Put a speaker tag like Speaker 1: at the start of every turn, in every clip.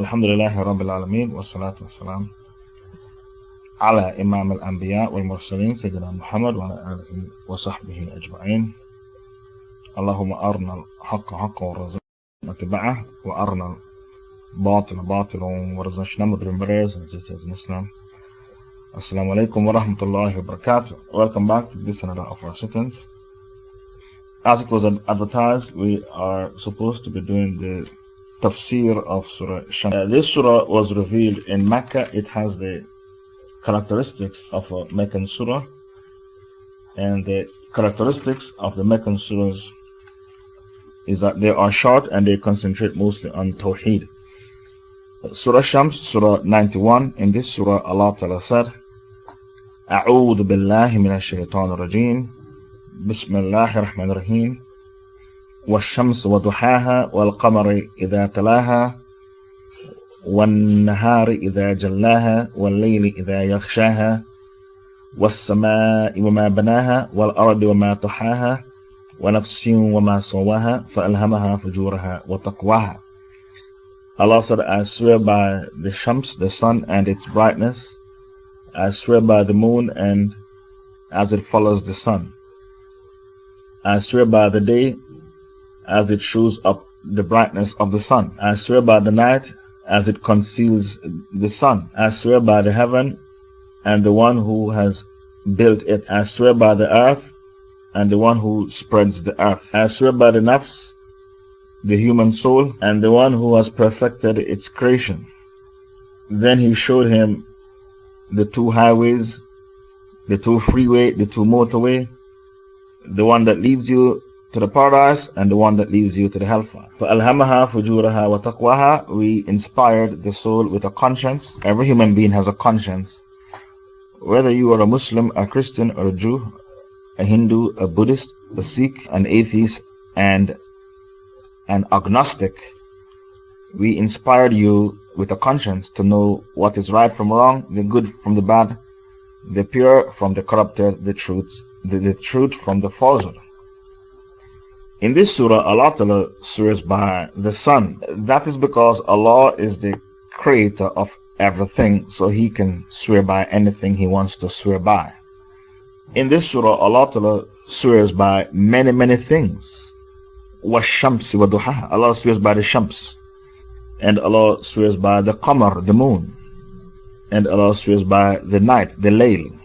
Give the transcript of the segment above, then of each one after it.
Speaker 1: Alhamdulillahi Rabbil Alameen wa salatu wa salam ala Imam al-Anbiya wal Mursaleen Sayyidina Muhammad wa ala alihi wa sahbihi ajma'in. Allahumma arna al-haqqa haqqa wa razaqna tiba'ah wa arna al-batila batilan wa razaqna mudrim. Brothers and sisters in Islam, Assalamu alaikum wa rahmatullahi wa barakatuh. Welcome back to this another of our sittings. As it was advertised, we are supposed to be doing the TAFSEER of Surah SHAMS. This surah was revealed in Mecca. It has the characteristics of a Meccan surah, and the characteristics of the Meccan surahs is that they are short and they concentrate mostly on Tawheed. Surah Shams, Surah 91. In this surah, Allah Ta'ala said, أعوذ بالله من الشيطان الرجيم بسم الله الرحمن الرحيم والشمس وضحاها والقمر إذا تلاها والنهار إذا جلاها والليل إذا يغشاها والسماء وما بناها والأرض وما طحاها ونفس وما سواها فألهمها فجورها وتقواها. Allah said, I swear by the Shams, the sun and its brightness. I swear by the moon and as it follows the sun. I swear by the day as it shows up the brightness of the sun. I swear by the night as it conceals the sun. I swear by the heaven and the one who has built it. I swear by the earth and the one who spreads the earth. I swear by the nafs, the human soul, and the one who has perfected its creation. Then he showed him the two highways, the two freeway, the two motorway, the one that leads you to the paradise and the one that leads you to the hellfire. فَأَلْهَمَهَا فُجُورَهَا وَتَقْوَاهَا. We inspired the soul with a conscience. Every human being has a conscience. Whether you are a Muslim, a Christian, or a Jew, a Hindu, a Buddhist, a Sikh, an atheist, and an agnostic, we inspired you with a conscience to know what is right from wrong, the good from the bad, the pure from the corrupted, the truth from the falsehood. In this surah, Allah Ta'ala swears by the sun. That is because Allah is the creator of everything, so He can swear by anything He wants to swear by. In this surah, Allah Ta'ala swears by many things. وَالشَّمْسِ وَضُحَاهَا. Allah swears by the Shams. And Allah swears by the Qamar, the moon. And Allah swears by the night, the Layl.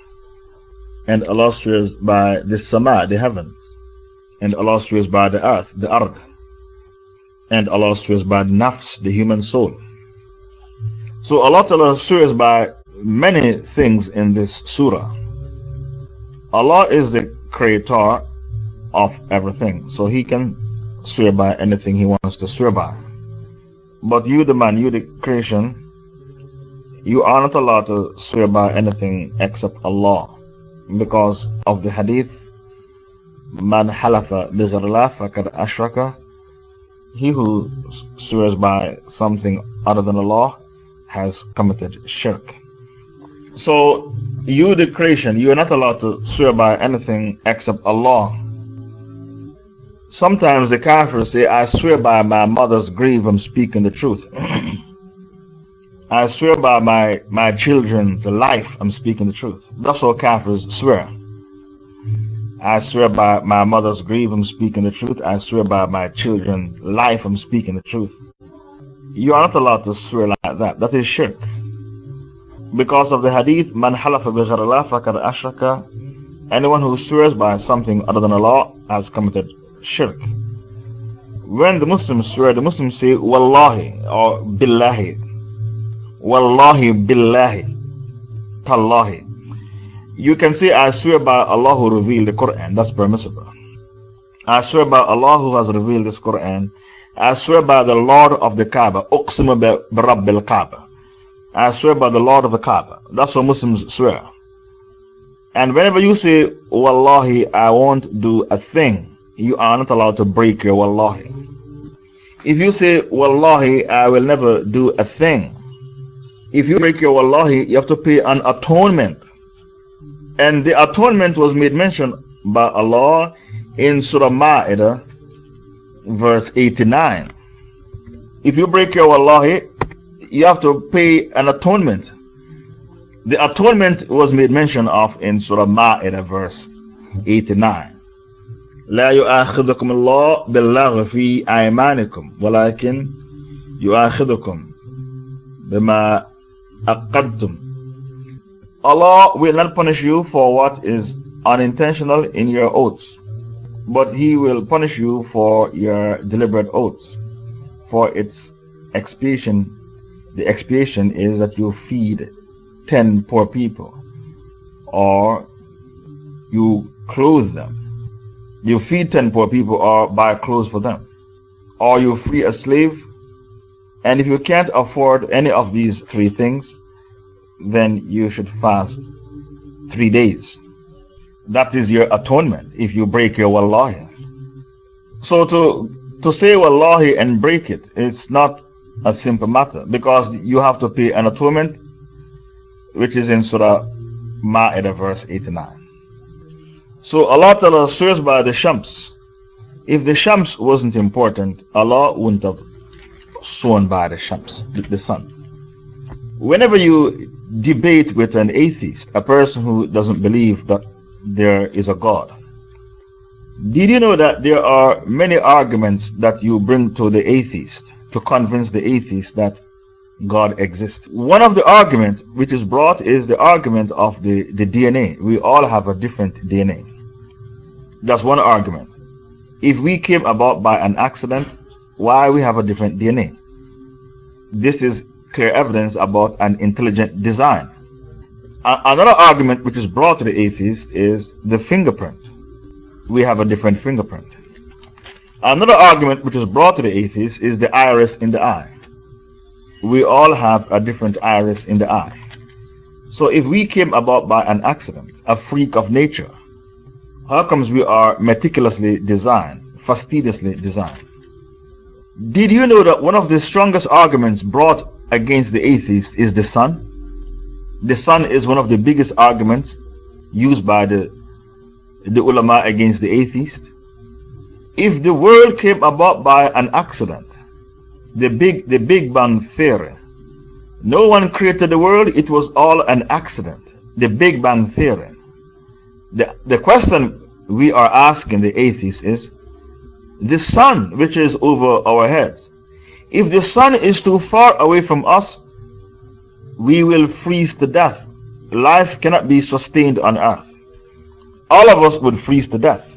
Speaker 1: And Allah swears by the Sama, the heavens. And Allah swears by the earth, the Ard. And Allah swears by the Nafs, the human soul. So Allah Ta'ala swears by many things in this surah. Allah is the creator of everything, so He can swear by anything He wants to swear by. But you, the man, you, the creation, you are not allowed to swear by anything except Allah, because of the hadith, Man halafa bighayrillah faqad ashraka. He who swears by something other than Allah has committed shirk. So, you, the creation, you are not allowed to swear by anything except Allah. Sometimes the kafirs say, I swear by my mother's grave, I'm speaking the truth. I swear by my children's life, I'm speaking the truth. That's how kafirs swear. I swear by my mother's grave, I'm speaking the truth. I swear by my children's life, I'm speaking the truth. You are not allowed to swear like that. That is shirk. Because of the hadith, Man halafa bighayrillah faqad ashraka. Anyone who swears by something other than Allah has committed shirk. When the Muslims swear, the Muslims say Wallahi or Billahi. Wallahi Billahi Tallahi. You can say, I swear by Allah who revealed the Quran. That's permissible. I swear by Allah who has revealed this Quran. I swear by the Lord of the Kaaba. Uqsimu bi Rabbil Kaaba. I swear by the Lord of the Kaaba. That's what Muslims swear. And whenever you say, Wallahi, I won't do a thing, you are not allowed to break your Wallahi. If you say, Wallahi, I will never do a thing, if you break your Wallahi, you have to pay an atonement. And the atonement was made mention by Allah in Surah Ma'idah, verse 89. If you break your Wallahi, you have to pay an atonement. The atonement was made mention of in Surah Ma'idah verse 89. لا يؤاخذكم الله باللغو في أيمانكم ولكن يؤاخذكم بما عقدتم. Allah will not punish you for what is unintentional in your oaths, but He will punish you for your deliberate oaths. For its expiation, the expiation is that you feed 10 poor people, or you clothe them. You feed 10 poor people or buy clothes for them, or you free a slave. And if you can't afford any of these three things, then you should fast 3 days. That is your atonement if you break your wallahi. So to say wallahi and break it, it's not a simple matter, because you have to pay an atonement, which is in Surah Ma'idah verse 89. So Allah Ta'ala swears by the Shams. If the Shams wasn't important, Allah wouldn't have sworn by the Shams, the sun. Whenever you debate with an atheist, a person who doesn't believe that there is a God, did you know that there are many arguments that you bring to the atheist to convince the atheist that God exists? One of the arguments which is brought is the argument of the DNA. We all have a different DNA. That's one argument. If we came about by an accident, why we have a different DNA? This is clear evidence about an intelligent design. Another argument which is brought to the atheist is the fingerprint. We have a different fingerprint. Another argument which is brought to the atheist is the iris in the eye. We all have a different iris in the eye. So if we came about by an accident, a freak of nature, how comes we are meticulously designed, fastidiously designed? Did you know that one of the strongest arguments brought against the atheist is the sun? The sun is one of the biggest arguments used by the ulama against the atheist. If the world came about by an accident, the Big Bang Theory, no one created the world, it was all an accident. The Big Bang Theory. The question we are asking the atheist is, the sun which is over our heads, if the sun is too far away from us, we will freeze to death. Life cannot be sustained on earth. All of us would freeze to death.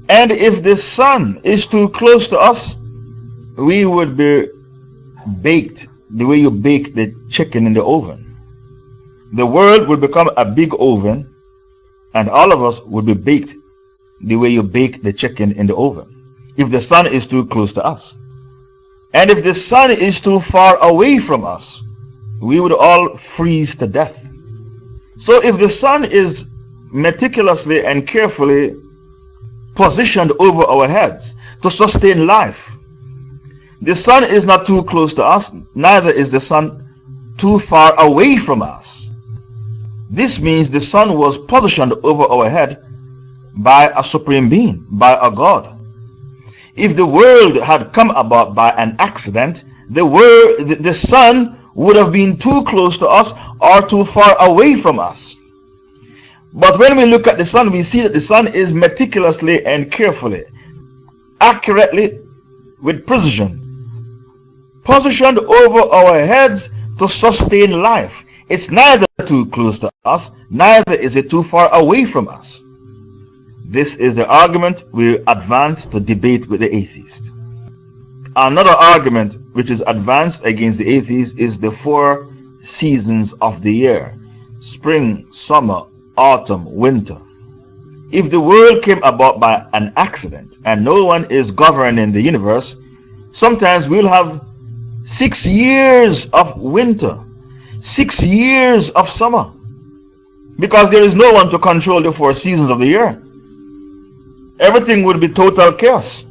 Speaker 1: And if the sun is too close to us, we would be baked the way you bake the chicken in the oven. The world will become a big oven, and all of us would be baked the way you bake the chicken in the oven, if the sun is too close to us. And if the sun is too far away from us, we would all freeze to death. So if the sun is meticulously and carefully positioned over our heads to sustain life, the sun is not too close to us, neither is the sun too far away from us. This means the sun was positioned over our head by a supreme being, by a God. If the world had come about by an accident, the sun would have been too close to us or too far away from us. But when we look at the sun, we see that the sun is meticulously and carefully, accurately, with precision, positioned over our heads to sustain life. It's neither too close to us, neither is it too far away from us. This is the argument we advance to debate with the atheist. Another argument which is advanced against the atheist is the 4 seasons of the year: spring, summer, autumn, winter. If the world came about by an accident and no one is governing the universe, sometimes we'll have 6 years of winter, 6 years of summer, because there is no one to control the 4 seasons of the year. Everything would be total chaos.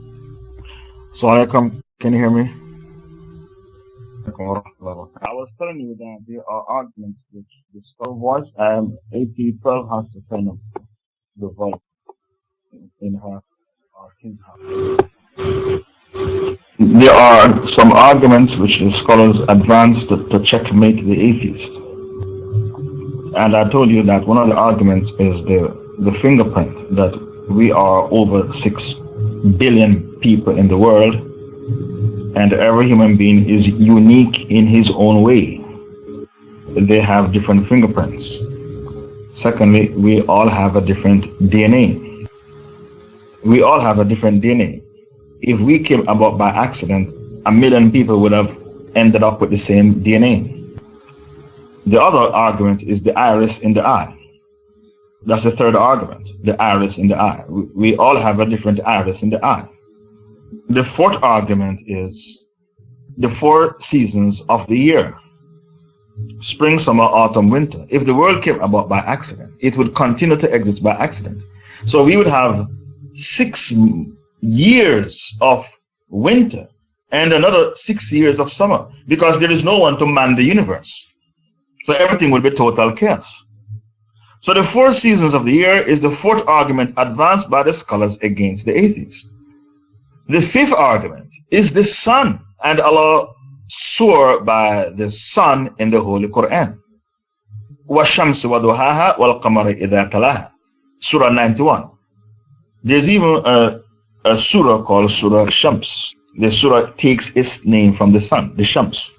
Speaker 1: So, can you hear me? I was telling you that there are arguments which restore voice, and AP12 has to turn up the voice in her or his house. There are some arguments which the scholars advance to checkmate the atheist. And I told you that one of the arguments is the fingerprint, that we are over 6 billion people in the world, and every human being is unique in his own way. They have different fingerprints. Secondly, we all have a different DNA. We all have a different DNA. If we came about by accident, 1 million people would have ended up with the same DNA. The other argument is the iris in the eye. That's the third argument, the iris in the eye. We all have a different iris in the eye. The fourth argument is the 4 seasons of the year: spring, summer, autumn, winter. If the world came about by accident, it would continue to exist by accident. So we would have 6 years of winter and another 6 years of summer, because there is no one to man the universe. So everything would be total chaos. So the 4 seasons of the year is the fourth argument advanced by the scholars against the atheists. The fifth argument is the sun, and Allah swore by the sun in the Holy Quran. وَالشَّمْسِ وَضُحَاهَا وَالْقَمَرِ إِذَا تَلَاهَا, Surah 91. There's even a surah called Surah SHAMS. The surah takes its name from the sun, the Shams.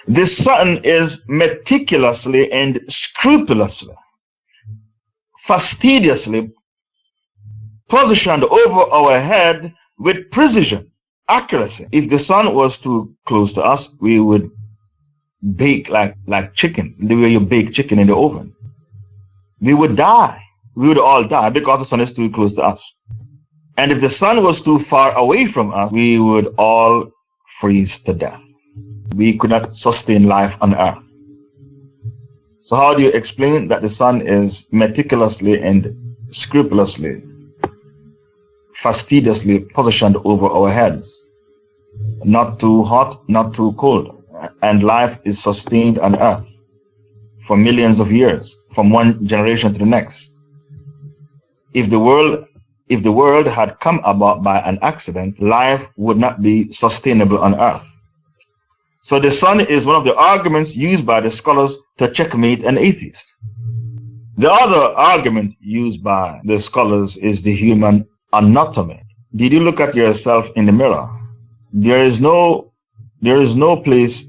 Speaker 1: The sun is meticulously and scrupulously, fastidiously positioned over our head with precision, accuracy. If the sun was too close to us, we would bake like chickens, the way you bake chicken in the oven. We would die. We would all die because the sun is too close to us. And if the sun was too far away from us, we would all freeze to death. We could not sustain life on earth. So how do you explain that the sun is meticulously and scrupulously, fastidiously positioned over our heads? Not too hot, not too cold. And life is sustained on earth for millions of years, from one generation to the next. If the world had come about by an accident, life would not be sustainable on earth. So the sun is one of the arguments used by the scholars to checkmate an atheist. The other argument used by the scholars is the human anatomy. Did you look at yourself in the mirror? There is no place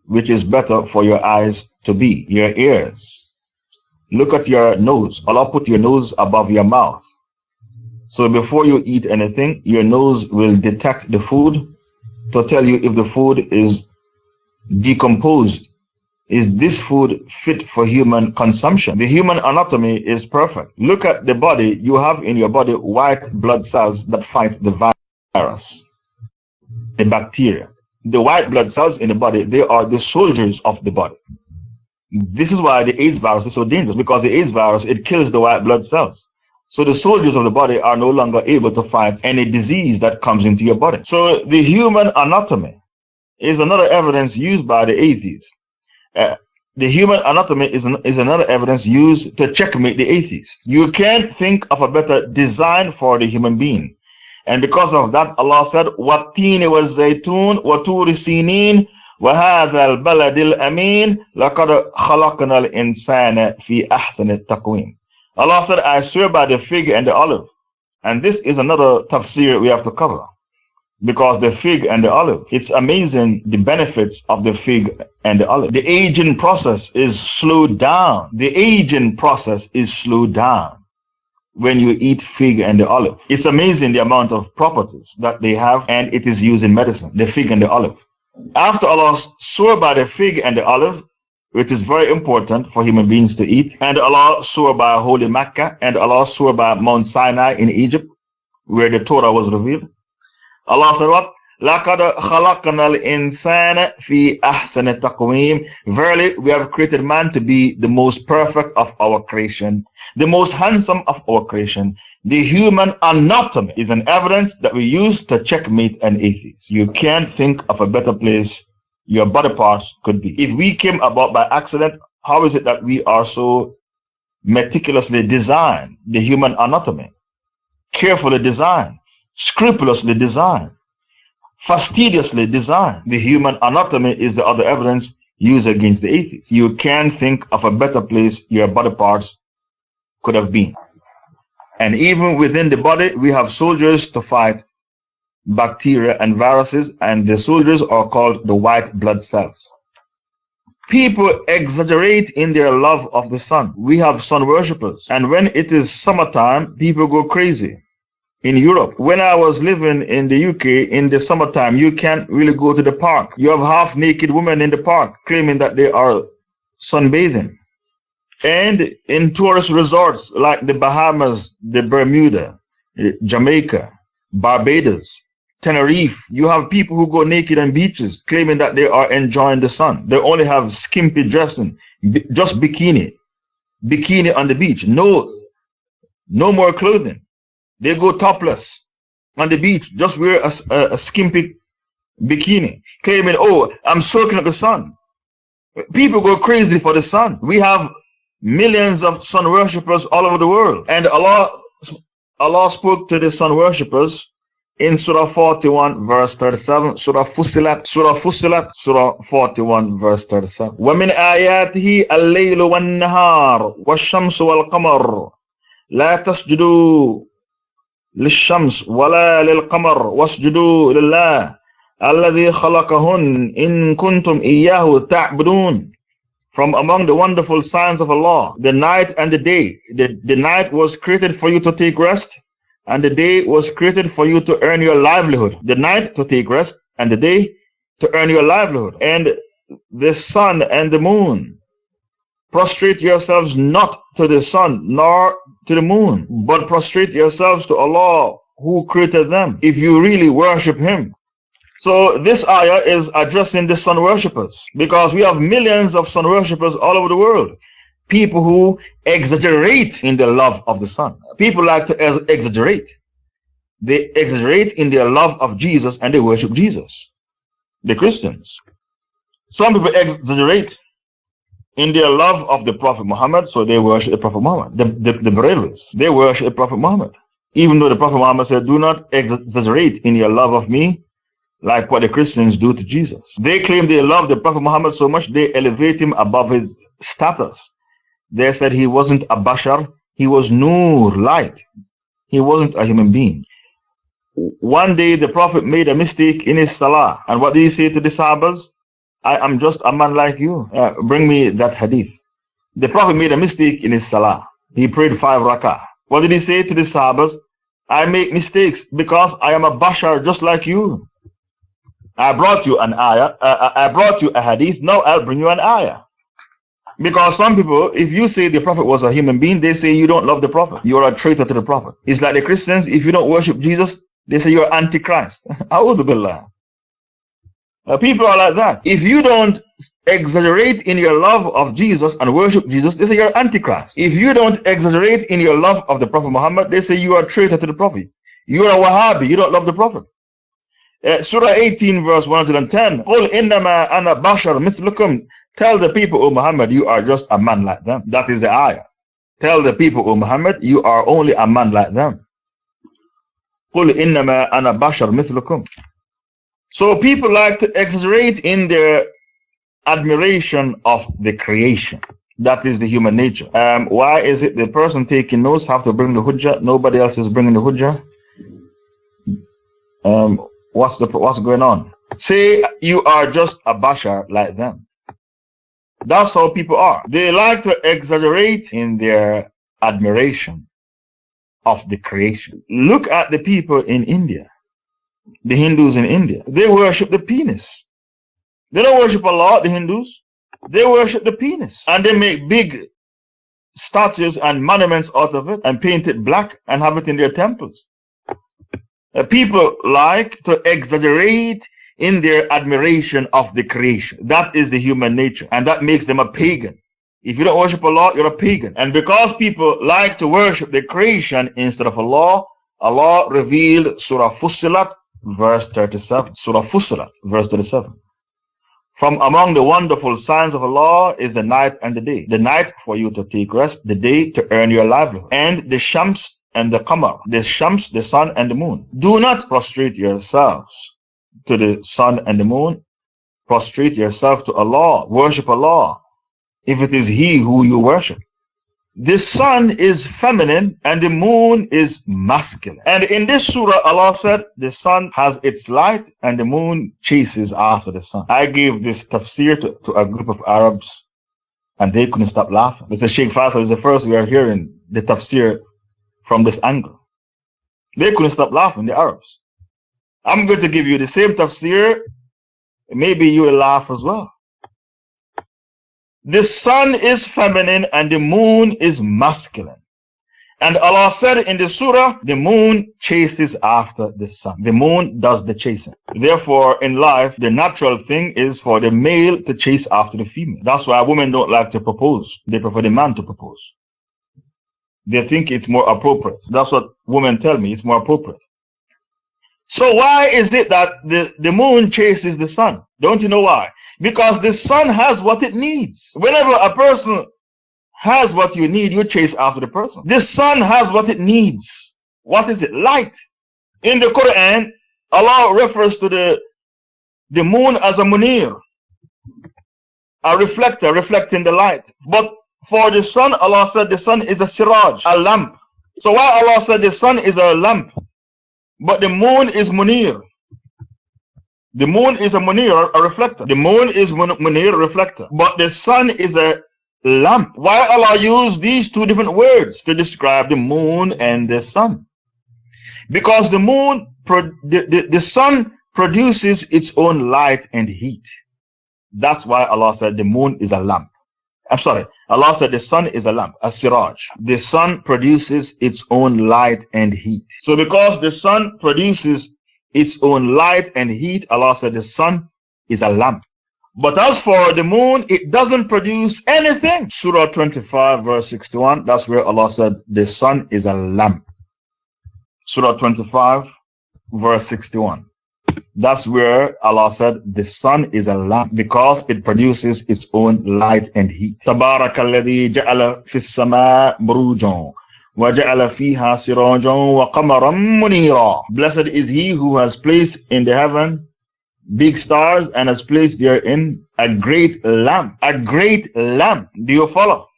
Speaker 1: which is better for your eyes to be, your ears. Look at your nose. Allah put your nose above your mouth. So before you eat anything, your nose will detect the food to tell you if the food is decomposed. Is this food fit for human consumption? The human anatomy is perfect. Look at the body. You have in your body white blood cells that fight the virus, the bacteria. The white blood cells in the body, they are the soldiers of the body. This is why the AIDS virus is so dangerous, because the AIDS virus, it kills the white blood cells. So the soldiers of the body are no longer able to fight any disease that comes into your body. So the human anatomy is another evidence used by the atheists. The human anatomy is another evidence used to checkmate the atheist. You can't think of a better design for the human being. And because of that, Allah said, وَالتِّينِ وَالزَّيْتُونِ وَطُورِ سِينِينَ وَهَذَا الْبَلَدِ الْأَمِينَ لَقَدْ خَلَقْنَا الْإِنسَانَ فِي أَحْسَنِ التَّقْوِيمِ. Allah said, I swear by the fig and the olive. And this is another tafsir we have to cover. Because the fig and the olive, it's amazing the benefits of the fig and the olive. The aging process is slowed down. The aging process is slowed down when you eat fig and the olive. It's amazing the amount of properties that they have, and it is used in medicine, the fig and the olive. After Allah swore by the fig and the olive, which is very important for human beings to eat, and Allah swore by holy Mecca, and Allah swore by Mount Sinai in Egypt, where the Torah was revealed, Allah said what? لَقَدْ خَلَقْنَا الْإِنسَانَ فِي أَحْسَنِ تَقْوِيمٍ. Verily, we have created man to be the most perfect of our creation, the most handsome of our creation. The human anatomy is an evidence that we use to checkmate an atheist. You can't think of a better place your body parts could be. If we came about by accident, how is it that we are so meticulously designed, the human anatomy, carefully designed? scrupulously designed, fastidiously designed. The human anatomy is the other evidence used against the atheists. You can't think of a better place your body parts could have been. And even within the body, we have soldiers to fight bacteria and viruses, and the soldiers are called the white blood cells. People exaggerate in their love of the sun. We have sun worshippers, and when it is summertime, people go crazy. In Europe, when I was living in the UK, in the summertime, you can't really go to the park. You have half-naked women in the park claiming that they are sunbathing. And in tourist resorts like the Bahamas, the Bermuda, Jamaica, Barbados, Tenerife, you have people who go naked on beaches claiming that they are enjoying the sun. They only have skimpy dressing, just bikini on the beach. No more clothing. They go topless on the beach, just wear a skimpy bikini, claiming, oh, I'm soaking up the sun. People go crazy for the sun. We have millions of sun worshippers all over the world. And Allah spoke to the sun worshippers in Surah 41 verse 37, Surah Fussilat, Surah 41 verse 37. وَمِنْ آيَاتِهِ اللَّيْلُ وَالنَّهَارُ وَالشَّمْسُ وَالْقَمَرُ لَا تَسْجُدُوا للشمس ولا للقمر واسجدوا لله الذي خلقهن إن كنتم إياه تعبدون. From among the wonderful signs of Allah, the night and the day. The night was created for you to take rest, and the day was created for you to earn your livelihood. The night to take rest, and the day to earn your livelihood. And the sun and the moon. Prostrate yourselves not to the sun nor to the moon, but prostrate yourselves to Allah who created them, if you really worship Him. So this ayah is addressing the sun worshippers, because we have millions of sun worshippers all over the world. People who exaggerate in their love of the sun. People like to exaggerate. They exaggerate in their love of Jesus and they worship Jesus. The Christians. Some people exaggerate in their love of the Prophet Muhammad, so they worship the Prophet Muhammad. The Barelvis, they worship the Prophet Muhammad. Even though the Prophet Muhammad said, do not exaggerate in your love of me like what the Christians do to Jesus. They claim they love the Prophet Muhammad so much, they elevate him above his status. They said he wasn't a bashar, he was nur, light. He wasn't a human being. One day the Prophet made a mistake in his salah. And what did he say to the Sahabas? I am just a man like you. Bring me that hadith. The Prophet made a mistake in his salah. He prayed 5 rakah. What did he say to the Sahabas? I make mistakes because I am a bashar just like you. I brought you an ayah. I brought you a hadith. Now I'll bring you an ayah. Because some people, if you say the Prophet was a human being, they say you don't love the Prophet. You are a traitor to the Prophet. It's like the Christians, if you don't worship Jesus, they say you're Antichrist. A'udhu billah. People are like that. If you don't exaggerate in your love of Jesus and worship Jesus, they say you're Antichrist. If you don't exaggerate in your love of the Prophet Muhammad, they say you are a traitor to the Prophet. You are a Wahhabi, you don't love the Prophet. Surah 18 verse 110. قُلْ إِنَّمَا أَنَا بَشَرٌ مِثْلُكُمْ. Tell the people, O Muhammad, you are just a man like them. That is the ayah. Tell the people, O Muhammad, you are only a man like them. قُلْ إِنَّمَا أَنَا بَشَرٌ مِثْلُكُمْ. So people like to exaggerate in their admiration of the creation. That is the human nature. Why is it the person taking notes have to bring the hujjah? Nobody else is bringing the hujjah. What's going on? Say you are just a bashar like them. That's how people are. They like to exaggerate in their admiration of the creation. Look at the people in India. The Hindus in India. They worship the penis. They don't worship Allah, the Hindus. They worship the penis. And they make big statues and monuments out of it and paint it black and have it in their temples. People like to exaggerate in their admiration of the creation. That is the human nature. And that makes them a pagan. If you don't worship Allah, you're a pagan. And because people like to worship the creation instead of Allah, Allah revealed Surah Fussilat verse 37. Surah Fussilat verse 37. From among the wonderful signs of Allah is the night and the day. The night for you to take rest, the day to earn your livelihood. And the Shams and the qamar, the shams, the sun and the moon. Do not prostrate yourselves to the sun and the moon. Prostrate yourself to Allah, worship Allah, if it is He who you worship. The sun is feminine and the moon is masculine. And in this surah, Allah said the sun has its light and the moon chases after the sun. I gave this tafsir to a group of Arabs and they couldn't stop laughing. They said, Shaykh Faisal is the first we are hearing the tafsir from this angle. They couldn't stop laughing, the Arabs. I'm going to give you the same tafsir. Maybe you will laugh as well. The sun is feminine and the moon is masculine. And Allah said in the surah, the moon chases after the sun. The moon does the chasing. Therefore, in life, the natural thing is for the male to chase after the female. That's why women don't like to propose. They prefer the man to propose. They think it's more appropriate. That's what women tell me. It's more appropriate. So why is it that the moon chases the sun? Don't you know why? Because the sun has what it needs. Whenever a person has what you need, you chase after the person. The sun has what it needs. What is it? Light. In the Quran, Allah refers to the moon as a munir, a reflector, reflecting the light. But for the sun, Allah said the sun is a siraj, a lamp. So why Allah said the sun is a lamp, but the moon is munir? The moon is a munir, a reflector. The moon is munir, reflector. But the sun is a lamp. Why Allah use these two different words to describe the moon and the sun? Because the moon, the sun produces its own light and heat. That's why Allah said the moon is a lamp. I'm sorry, Allah said the sun is a lamp, a siraj. The sun produces its own light and heat. So because the sun produces its own light and heat, Allah said the sun is a lamp. But as for the moon, it doesn't produce anything. Surah 25 verse 61, that's where Allah said the sun is a lamp. Surah 25 verse 61. That's where Allah said the sun is a lamp because it produces its own light and heat. تبارك الذي جعل في السماء بروجا وجعل فيها سراجا وقمرا منيرا. Blessed is he who has placed in the heaven big stars and has placed therein a great lamp. A great lamp. Do you follow?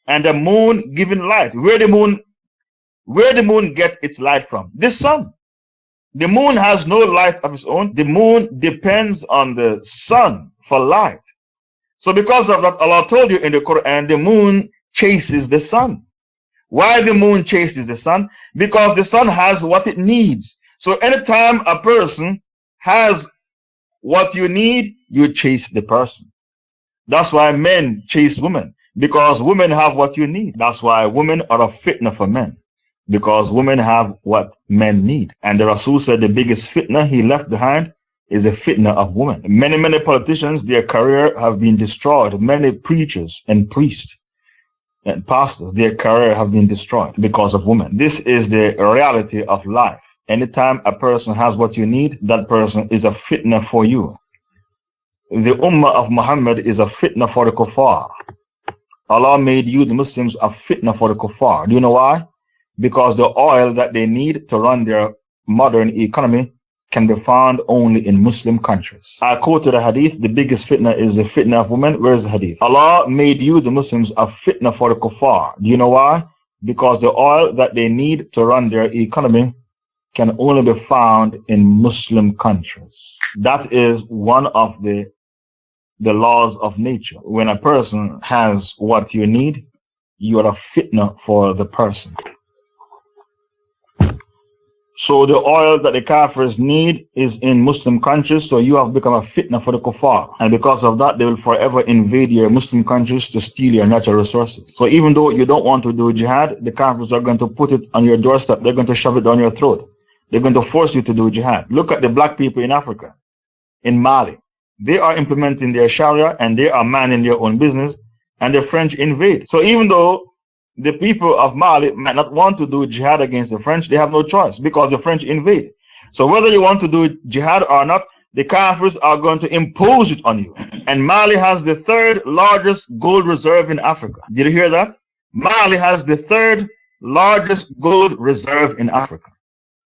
Speaker 1: And the moon giving light. Where the moon get its light from? The sun. The moon has no light of its own. The moon depends on the sun for light. So because of that, Allah told you in the Quran, the moon chases the sun. Why the moon chases the sun? Because the sun has what it needs. So anytime a person has what you need, you chase the person. That's why men chase women, because women have what you need. That's why women are a fitna for men, because women have what men need. And the Rasul said the biggest fitna he left behind is a fitna of women. Many politicians, their career have been destroyed. Many preachers and priests and pastors, their career have been destroyed because of women. This is the reality of life. Anytime a person has what you need, that person is a fitna for you. The ummah of Muhammad is a fitna for the kuffar. Allah made you, the Muslims, a fitna for the kuffar. Do you know why? Because the oil that they need to run their modern economy can be found only in Muslim countries. I quoted a hadith, the biggest fitna is the fitna of women. Where is the hadith? Allah made you, the Muslims, a fitna for the kuffar. Do you know why? Because the oil that they need to run their economy can only be found in Muslim countries. That is one of the laws of nature. When a person has what you need, you are a fitna for the person. So the oil that the Kafirs need is in Muslim countries, so you have become a fitna for the kuffar. And because of that, they will forever invade your Muslim countries to steal your natural resources. So even though you don't want to do jihad, the Kafirs are going to put it on your doorstep. They're going to shove it down your throat. They're going to force you to do jihad. Look at the black people in Africa, in Mali. They are implementing their Sharia and they are minding their own business, and the French invade. So even though the people of Mali might not want to do jihad against the French, they have no choice because the French invade. So whether you want to do jihad or not, the Kafirs are going to impose it on you. And Mali has the 3rd largest gold reserve in Africa. Did you hear that? Mali has the 3rd largest gold reserve in Africa.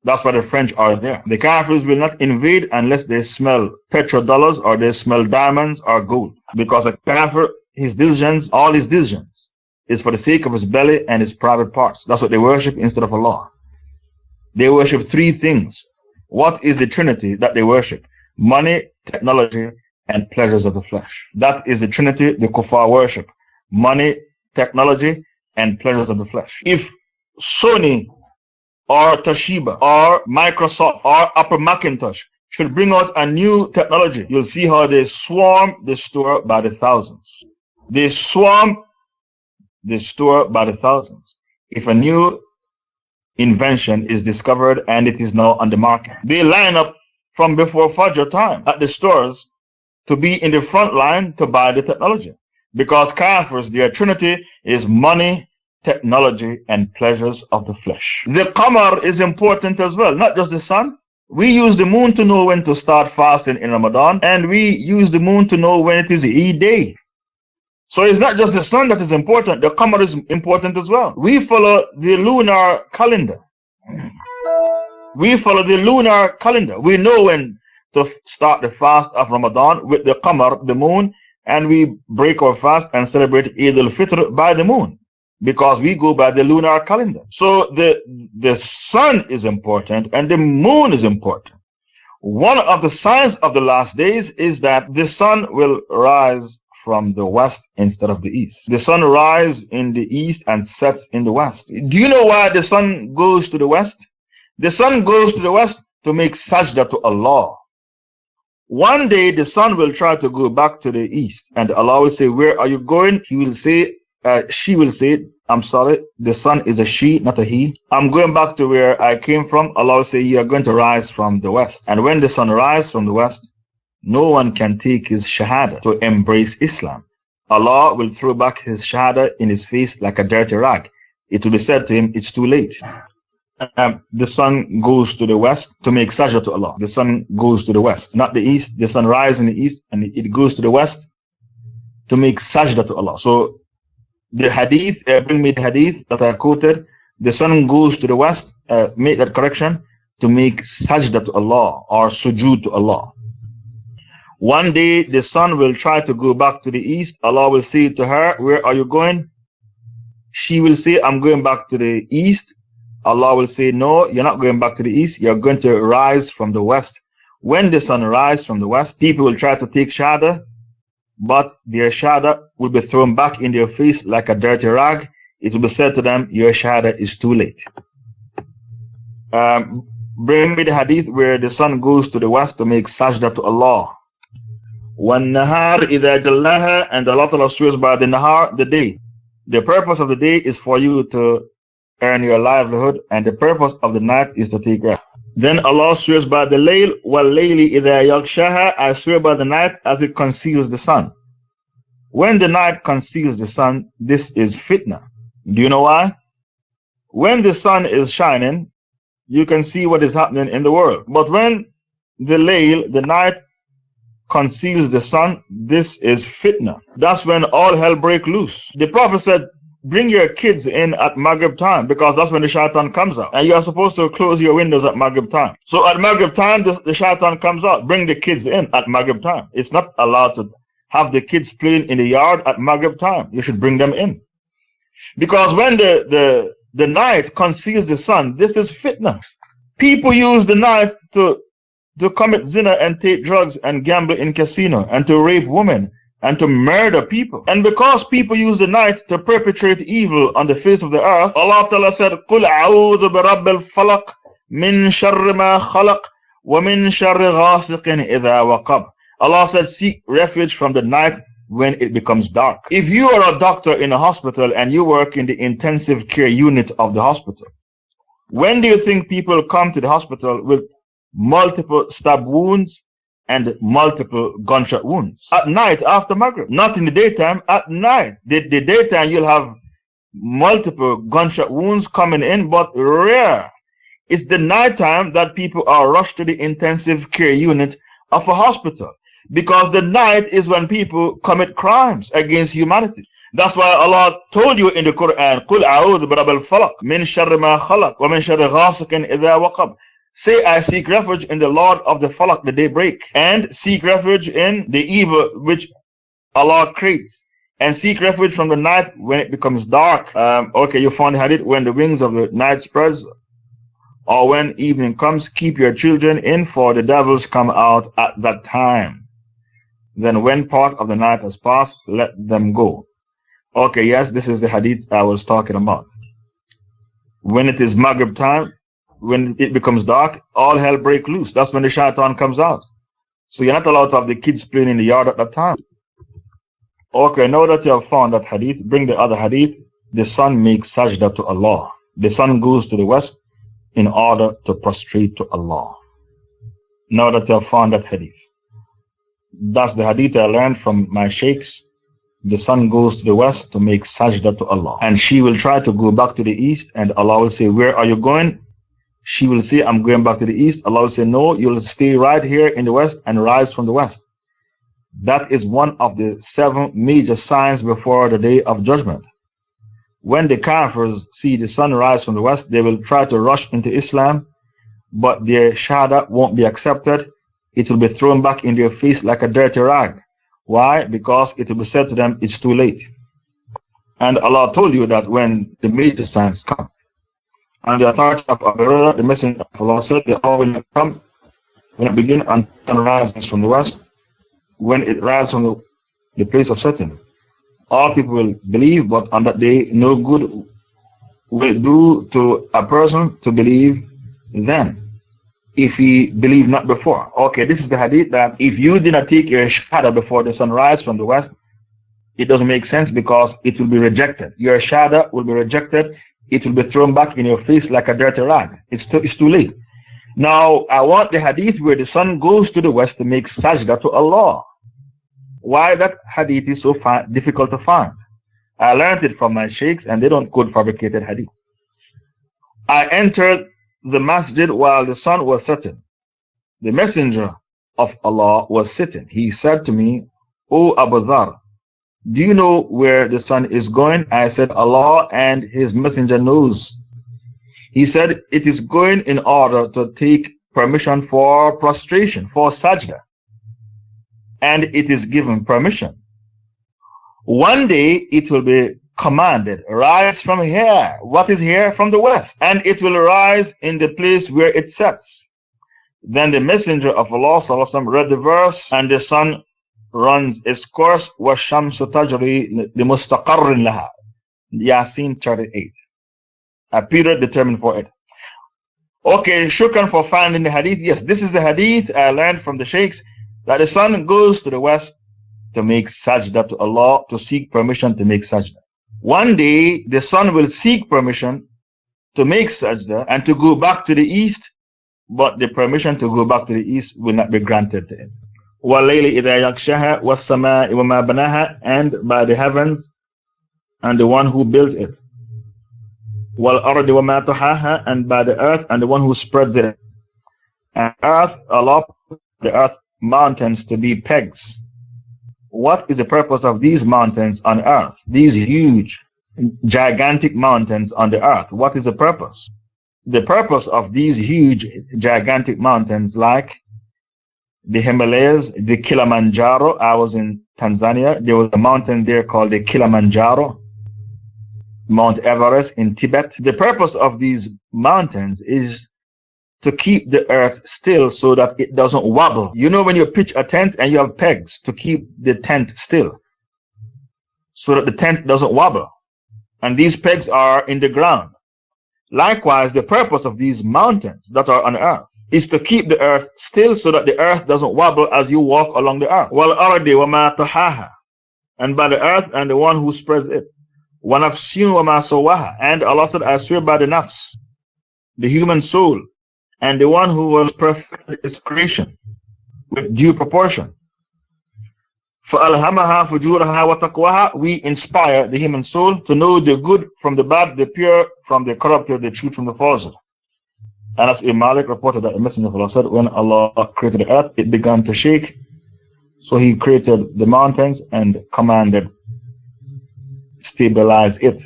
Speaker 1: That's why the French are there. The Kafirs will not invade unless they smell petrodollars or they smell diamonds or gold. Because a Kafir, his decisions, all his decisions, is for the sake of his belly and his private parts. That's what they worship instead of Allah. They worship three things. What is the Trinity that they worship? Money, technology, and pleasures of the flesh. That is the Trinity the Kuffar worship. Money, technology, and pleasures of the flesh. If Sony or Toshiba or Microsoft or Apple Macintosh should bring out a new technology, you'll see how they swarm the store by the thousands. They swarm the store by the thousands. If a new invention is discovered and it is now on the market, they line up from before Fajr time at the stores to be in the front line to buy the technology. Because Kafirs, their trinity is money, technology, and pleasures of the flesh. The Qamar is important as well, not just the sun. We use the moon to know when to start fasting in Ramadan, and we use the moon to know when it is Eid day. So it's not just the sun that is important, the Qamar is important as well. We follow the lunar calendar. We follow the lunar calendar. We know when to start the fast of Ramadan with the Qamar, the moon, and we break our fast and celebrate Eid al-Fitr by the moon, because we go by the lunar calendar. So the sun is important and the moon is important. One of the signs of the last days is that the sun will rise from the west instead of the east. The sun rises in the east and sets in the west. Do you know why the sun goes to the west? The sun goes to the west to make sajda to Allah. One day the sun will try to go back to the east, and Allah will say, "Where are you going?" He will say, she will say, "I'm sorry, the sun is a she, not a he. I'm going back to where I came from." Allah will say, "You are going to rise from the west." And when the sun rises from the west, no one can take his shahada to embrace Islam. Allah will throw back his shahada in his face like a dirty rag. It will be said to him, "It's too late." The sun goes to the west to make sajda to Allah. The sun goes to the west, not the east. The sun rises in the east and it goes to the west to make sajda to Allah. So the hadith, bring me the hadith that I quoted. The sun goes to the west, make that correction, to make sajda to Allah or sujood to Allah. One day the sun will try to go back to the east. Allah will say to her, "Where are you going?" She will say, "I'm going back to the east." Allah will say, "No, you're not going back to the east. You're going to rise from the west." When the sun rises from the west, people will try to take shahada, but their shahada will be thrown back in their face like a dirty rag. It will be said to them, "Your shahada is too late." Bring me the hadith where the sun goes to the west to make sajda to Allah. وَالنَّهَارِ إِذَا جَلَّاهَا, and Allah Ta'ala swears by the nahar, the day. The purpose of the day is for you to earn your livelihood, and the purpose of the night is to take rest. Then Allah swears by the layl, وَاللَّيْلِ إِذَا يَغْشَاهَا, I swear by the night as it conceals the sun. When the night conceals the sun, this is fitna. Do you know why? When the sun is shining, you can see what is happening in the world. But when the layl, the night, conceals the sun, this is fitna. That's when all hell breaks loose. The Prophet said, "Bring your kids in at Maghrib time, because that's when the shaitan comes out. And you are supposed to close your windows at Maghrib time." So at Maghrib time, the shaitan comes out. Bring the kids in at Maghrib time. It's not allowed to have the kids playing in the yard at Maghrib time. You should bring them in. Because when the night conceals the sun, this is fitna. People use the night to commit zina and take drugs and gamble in casino and to rape women and to murder people. And because people use the night to perpetrate evil on the face of the earth, Allah Ta'ala said, قُلْ أَعُوذُ بِرَبِّ الْفَلَقِ مِنْ شَرِّ مَا خَلَقَ وَمِنْ شَرِّ غَاسِقٍ إِذَا وَقَبَ. Allah said, seek refuge from the night when it becomes dark. If you are a doctor in a hospital and you work in the intensive care unit of the hospital, when do you think people come to the hospital with multiple stab wounds and multiple gunshot wounds? At night after Maghrib. Not in the daytime, at night. The daytime you'll have multiple gunshot wounds coming in, but rare. It's the nighttime that people are rushed to the intensive care unit of a hospital, because the night is when people commit crimes against humanity. That's why Allah told you in the Quran, قُلْ أَعُوذُ بِرَبِّ الْفَلَقِ مِنْ شَرِّ مَا خَلَقَ وَمِنْ شَرِّ غَاسِقٍ إِذَا وَقَبَ. Say, I seek refuge in the Lord of the Falaq, the daybreak, and seek refuge in the evil which Allah creates, and seek refuge from the night when it becomes dark. Okay, you found the hadith, when the wings of the night spreads, or when evening comes, keep your children in, for the devils come out at that time. Then when part of the night has passed, let them go. Okay, yes, this is the hadith I was talking about. When it is Maghrib time, when it becomes dark, all hell break loose. That's when the shaitan comes out. So you're not allowed to have the kids playing in the yard at that time. Okay, now that you have found that hadith, bring the other hadith. The sun makes sajda to Allah. The sun goes to the west in order to prostrate to Allah. Now that you have found that hadith. That's the hadith I learned from my sheikhs. The sun goes to the west to make sajda to Allah. And she will try to go back to the east, and Allah will say, where are you going? She will say, I'm going back to the east. Allah will say, no, you'll stay right here in the west and rise from the west. That is one of the 7 major signs before the day of judgment. When the Kafirs see the sun rise from the west, they will try to rush into Islam, but their shahada won't be accepted. It will be thrown back in their face like a dirty rag. Why? Because it will be said to them, it's too late. And Allah told you that when the major signs come, on the authority of Abdallah, the Messenger of Allah said, they all will come when it begins and sun rises from the west. When it rises from the place of setting, all people will believe, but on that day, no good will do to a person to believe then, if he believed not before. Okay, this is the hadith that if you did not take your shahada before the sun rises from the west, it doesn't make sense because it will be rejected. Your shahada will be rejected. It will be thrown back in your face like a dirty rag. It's too late. Now, I want the hadith where the sun goes to the west to make sajda to Allah. Why that hadith is so difficult to find? I learned it from my sheikhs, and they don't quote fabricated hadith. I entered the masjid while the sun was setting. The messenger of Allah was sitting. He said to me, O Abu Dhar, do you know where the sun is going? I said, Allah and His messenger knows. He said, it is going in order to take permission for prostration, for sajda. And it is given permission. One day it will be commanded, rise from here. What is here? From the west. And it will rise in the place where it sets. Then the messenger of Allah read the verse, and the sun runs its course, وَالشَّمْسُ تَجْرِي لِمُسْتَقَرٍ لَهَا. Yasin 38. A period determined for it. Okay, shukran for finding the hadith. Yes, this is the hadith I learned from the sheikhs, that the sun goes to the west to make sajda to Allah, to seek permission to make sajda. One day the sun will seek permission to make sajda and to go back to the east, but the permission to go back to the east will not be granted to it. وَاللَّيْلِ إِذَا يَغْشَاهَا وَالسَّمَاءِ وَمَا بَنَاهَا, and by the heavens and the one who built it. وَالْأَرْضِ وَمَا طَحَاهَا, and by the earth and the one who spreads it. And earth, Allah put the earth mountains to be pegs. What is the purpose of these mountains on earth? These huge, gigantic mountains on the earth. What is the purpose? The purpose of these huge, gigantic mountains, like the Himalayas, the Kilimanjaro. I was in Tanzania. There was a mountain there called the Kilimanjaro. Mount Everest in Tibet. The purpose of these mountains is to keep the earth still so that it doesn't wobble. You know, when you pitch a tent and you have pegs to keep the tent still so that the tent doesn't wobble. And these pegs are in the ground. Likewise, the purpose of these mountains that are on earth is to keep the earth still so that the earth doesn't wobble as you walk along the earth. وَالْأَرْضِ وَمَا طَحَاهَا, and by the earth and the one who spreads it. وَنَفْسٍ وَمَا سَوَّاهَا, and Allah said, I swear by the nafs, the human soul, and the one who was perfect in his creation with due proportion. فَأَلْهَمَهَا فُجُورَهَا وَتَقْوَاهَا, we inspire the human soul to know the good from the bad, the pure from the corrupted, the truth from the falsehood. And as Imam Malik reported that the Messenger of Allah said, when Allah created the earth, it began to shake. So He created the mountains and commanded stabilize it.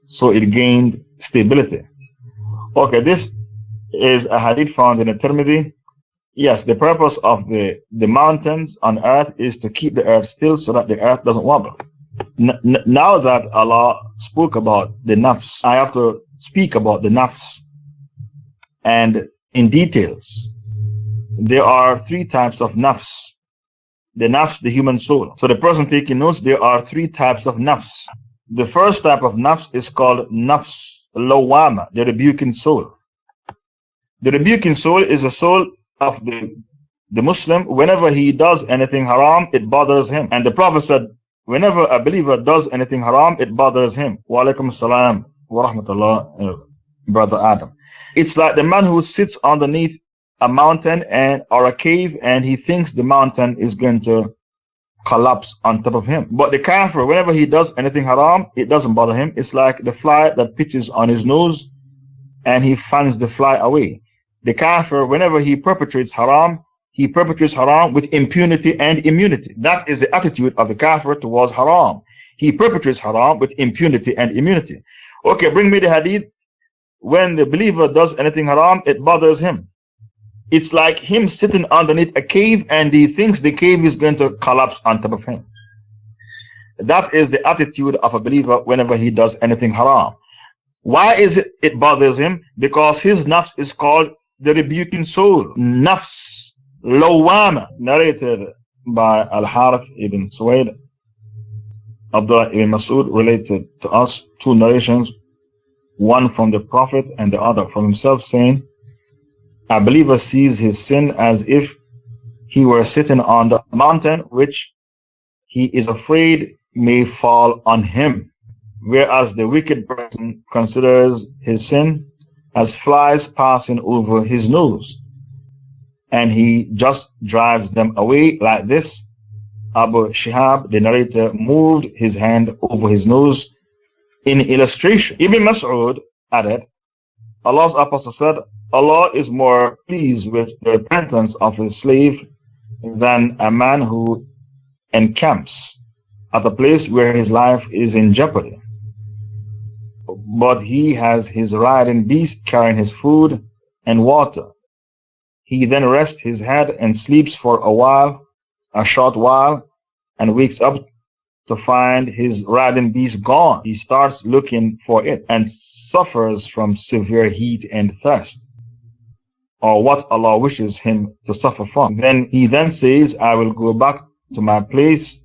Speaker 1: So it gained stability. Okay, this is a hadith found in the Tirmidhi. Yes, the purpose of the mountains on earth is to keep the earth still so that the earth doesn't wobble. Now that Allah spoke about the nafs, I have to speak about the nafs. And in details, there are three types of nafs. The nafs, the human soul. So the person taking notes, there are three types of nafs. The first type of nafs is called nafs lawama, the rebuking soul. The rebuking soul is a soul of the Muslim. Whenever he does anything haram, it bothers him. And the Prophet said, whenever a believer does anything haram, it bothers him. Wa alaikum salam wa rahmatullah, Brother Adam. It's like the man who sits underneath a mountain or a cave, and he thinks the mountain is going to collapse on top of him. But the kafir, whenever he does anything haram, it doesn't bother him. It's like the fly that pitches on his nose and he fans the fly away. The kafir, whenever he perpetrates haram with impunity and immunity. That is the attitude of the kafir towards haram. He perpetrates haram with impunity and immunity. Okay, bring me the hadith. When the believer does anything haram, it bothers him. It's like him sitting underneath a cave and he thinks the cave is going to collapse on top of him. That is the attitude of a believer whenever he does anything haram. Why is it bothers him? Because his nafs is called the rebuking soul. Nafs lawama, narrated by Al-Harith ibn Suwaid. Abdallah ibn Mas'ud related to us two narrations, one from the Prophet and the other from himself, saying, a believer sees his sin as if he were sitting on the mountain which he is afraid may fall on him, whereas the wicked person considers his sin as flies passing over his nose, and he just drives them away like this. Abu Shihab, the narrator, moved his hand over his nose in illustration. Ibn Mas'ud added, Allah's Apostle said, Allah is more pleased with the repentance of his slave than a man who encamps at a place where his life is in jeopardy, but he has his riding beast carrying his food and water. He then rests his head and sleeps for a short while, and wakes up to find his riding beast gone. He starts looking for it and suffers from severe heat and thirst, or what Allah wishes him to suffer from. He then says, I will go back to my place.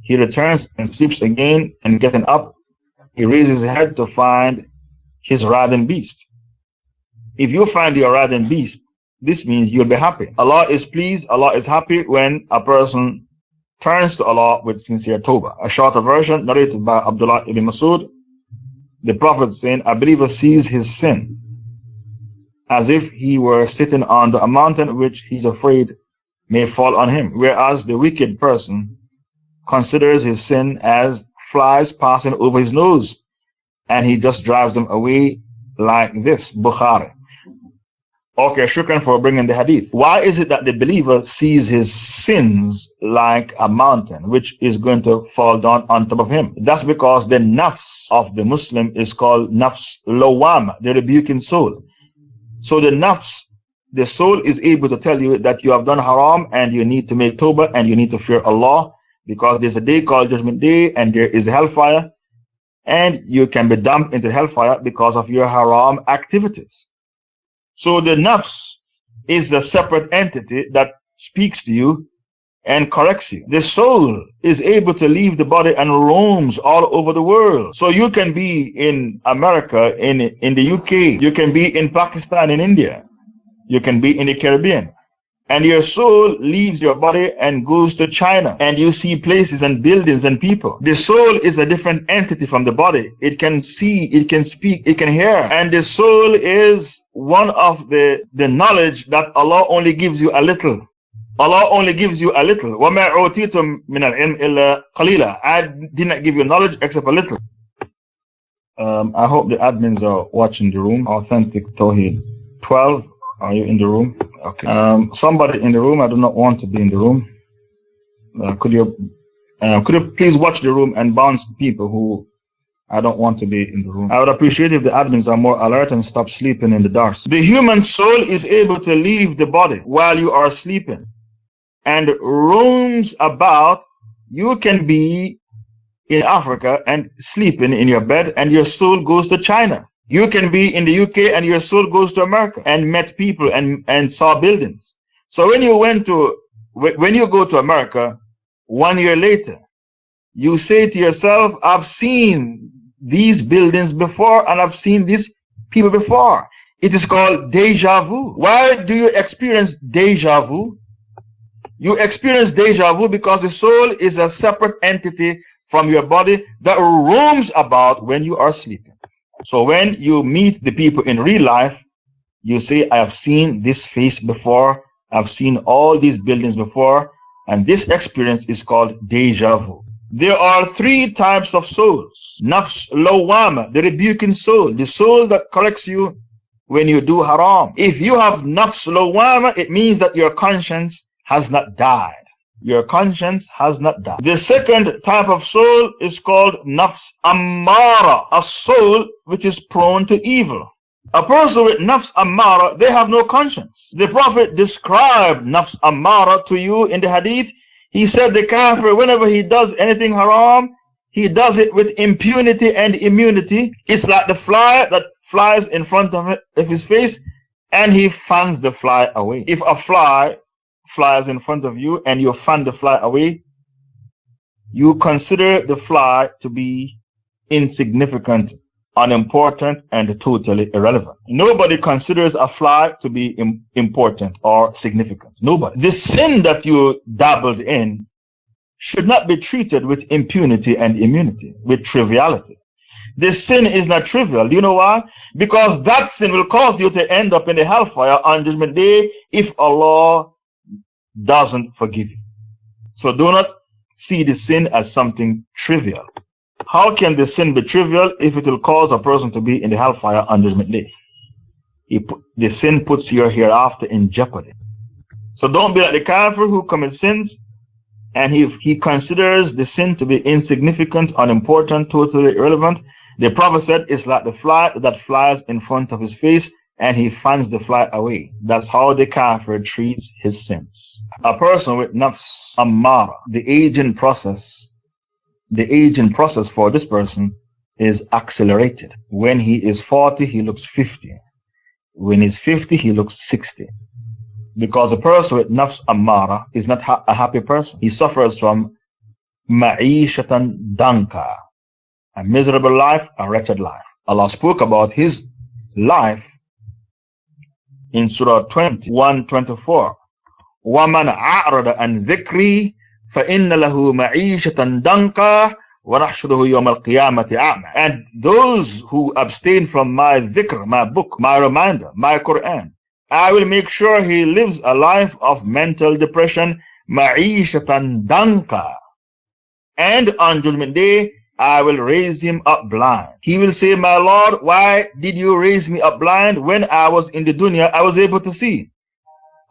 Speaker 1: He returns and sleeps again, and getting up, he raises his head to find his riding beast. If you find your riding beast, this means you'll be happy. Allah is pleased, Allah is happy when a person turns to Allah with sincere tawbah. A shorter version narrated by Abdullah ibn Mas'ud, the Prophet saying, a believer sees his sin as if he were sitting on a mountain which he's afraid may fall on him, whereas the wicked person considers his sin as flies passing over his nose, and he just drives them away like this. Bukhari. Okay, shukran for bringing the hadith. Why is it that the believer sees his sins like a mountain which is going to fall down on top of him? That's because the nafs of the Muslim is called nafs lawam, the rebuking soul. So the nafs, the soul, is able to tell you that you have done haram and you need to make tawbah and you need to fear Allah, because there's a day called Judgment Day and there is a hellfire, and you can be dumped into hellfire because of your haram activities. So the nafs is the separate entity that speaks to you and corrects you. The soul is able to leave the body and roams all over the world. So you can be in America, in the UK, you can be in Pakistan, in India, you can be in the Caribbean, and your soul leaves your body and goes to China, and you see places and buildings and people. The soul is a different entity from the body. It can see, it can speak, it can hear, and the soul is one of the knowledge that Allah only gives you a little. Allah only gives you a little. وَمَا عُوتِيتُم مِّنَ الْعِلْمِ إِلَّا قَلِيلًا. I did not give you knowledge except a little. I hope the admins are watching the room. Authentic Tawheed 12. Are you in the room? Okay. Somebody in the room. I do not want to be in the room. Could you Could you please watch the room and bounce the people who I don't want to be in the room? I would appreciate if the admins are more alert and stop sleeping in the dark. The human soul is able to leave the body while you are sleeping and roams about. You can be in Africa and sleeping in your bed and your soul goes to China. You can be in the UK and your soul goes to America and met people and saw buildings. So when you go to America 1 year later, you say to yourself, I've seen these buildings before and I've seen these people before. It is called deja vu. Why do you experience deja vu? You experience deja vu because the soul is a separate entity from your body that roams about when you are sleeping. So when you meet the people in real life, you say, I have seen this face before, I've seen all these buildings before, and this experience is called deja vu. There are 3 types of souls. Nafs lawwama, the rebuking soul, the soul that corrects you when you do haram. If you have nafs lawwama, it means that your conscience has not died. Your conscience has not died. The second type of soul is called nafs ammara, a soul which is prone to evil. A person with nafs ammara, they have no conscience. The Prophet described nafs ammara to you in the hadith. He said the kafir, whenever he does anything haram, he does it with impunity and immunity. It's like the fly that flies in front of his face and he fans the fly away. If a fly flies in front of you and you fan the fly away, you consider the fly to be insignificant, unimportant, and totally irrelevant. Nobody considers a fly to be important or significant. Nobody. The sin that you dabbled in should not be treated with impunity and immunity, with triviality. This sin is not trivial. Do you know why? Because that sin will cause you to end up in the hellfire on Judgment Day if Allah doesn't forgive you. So do not see the sin as something trivial. How can the sin be trivial if it will cause a person to be in the hellfire on Judgment Day? The sin puts your hereafter in jeopardy. So don't be like the kafir who commits sins and he considers the sin to be insignificant, unimportant, totally irrelevant. The Prophet said it's like the fly that flies in front of his face and he fans the fly away. That's how the kafir treats his sins. A person with nafs ammara, the aging process for this person is accelerated. When he is 40, he looks 50. When he's 50, he looks 60. Because a person with nafs ammara is not a happy person. He suffers from ma'ishatan danka, a miserable life, a wretched life. Allah spoke about his life in Surah 20, 124. وَمَنْ أَعْرَضَ عَنْ ذِكْرِي فَإِنَّ لَهُ مَعِيشَةً دَنْكَ وَنَحْشُرُهُ يَوْمَ الْقِيَامَةِ أَعْمَى. And those who abstain from my dhikr, my book, my reminder, my Quran, I will make sure he lives a life of mental depression, مَعِيشَةً دَنْكَ. And on Judgment Day, I will raise him up blind. He will say, my Lord, why did you raise me up blind? When I was in the dunya, I was able to see.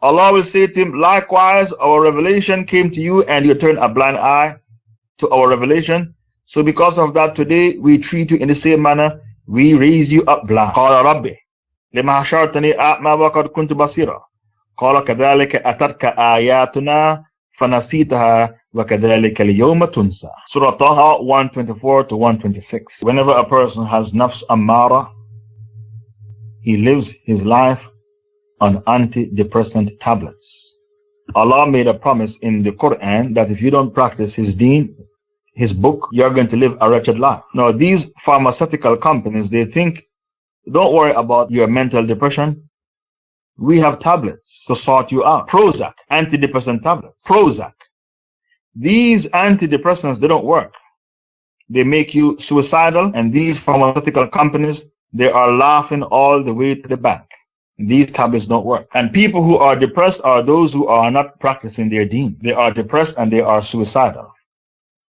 Speaker 1: Allah will say to him, likewise, our revelation came to you and you turned a blind eye to our revelation. So because of that, today we treat you in the same manner. We raise you up blind. قال ربي لما حشرتني أعمى وقد كنت بصيرا قال كذلك أتتك آياتنا فنسيتها وكذلك اليوم تنسى. Surah Taha 124 to 126. Whenever a person has nafs ammara, he lives his life on antidepressant tablets. Allah made a promise in the Quran that if you don't practice his deen, his book, you're going to live a wretched life. Now these pharmaceutical companies, they think, don't worry about your mental depression. We have tablets to sort you out. Prozac, antidepressant tablets. Prozac. These antidepressants, they don't work. They make you suicidal, and these pharmaceutical companies, they are laughing all the way to the bank. These tablets don't work. And people who are depressed are those who are not practicing their deen. They are depressed and they are suicidal.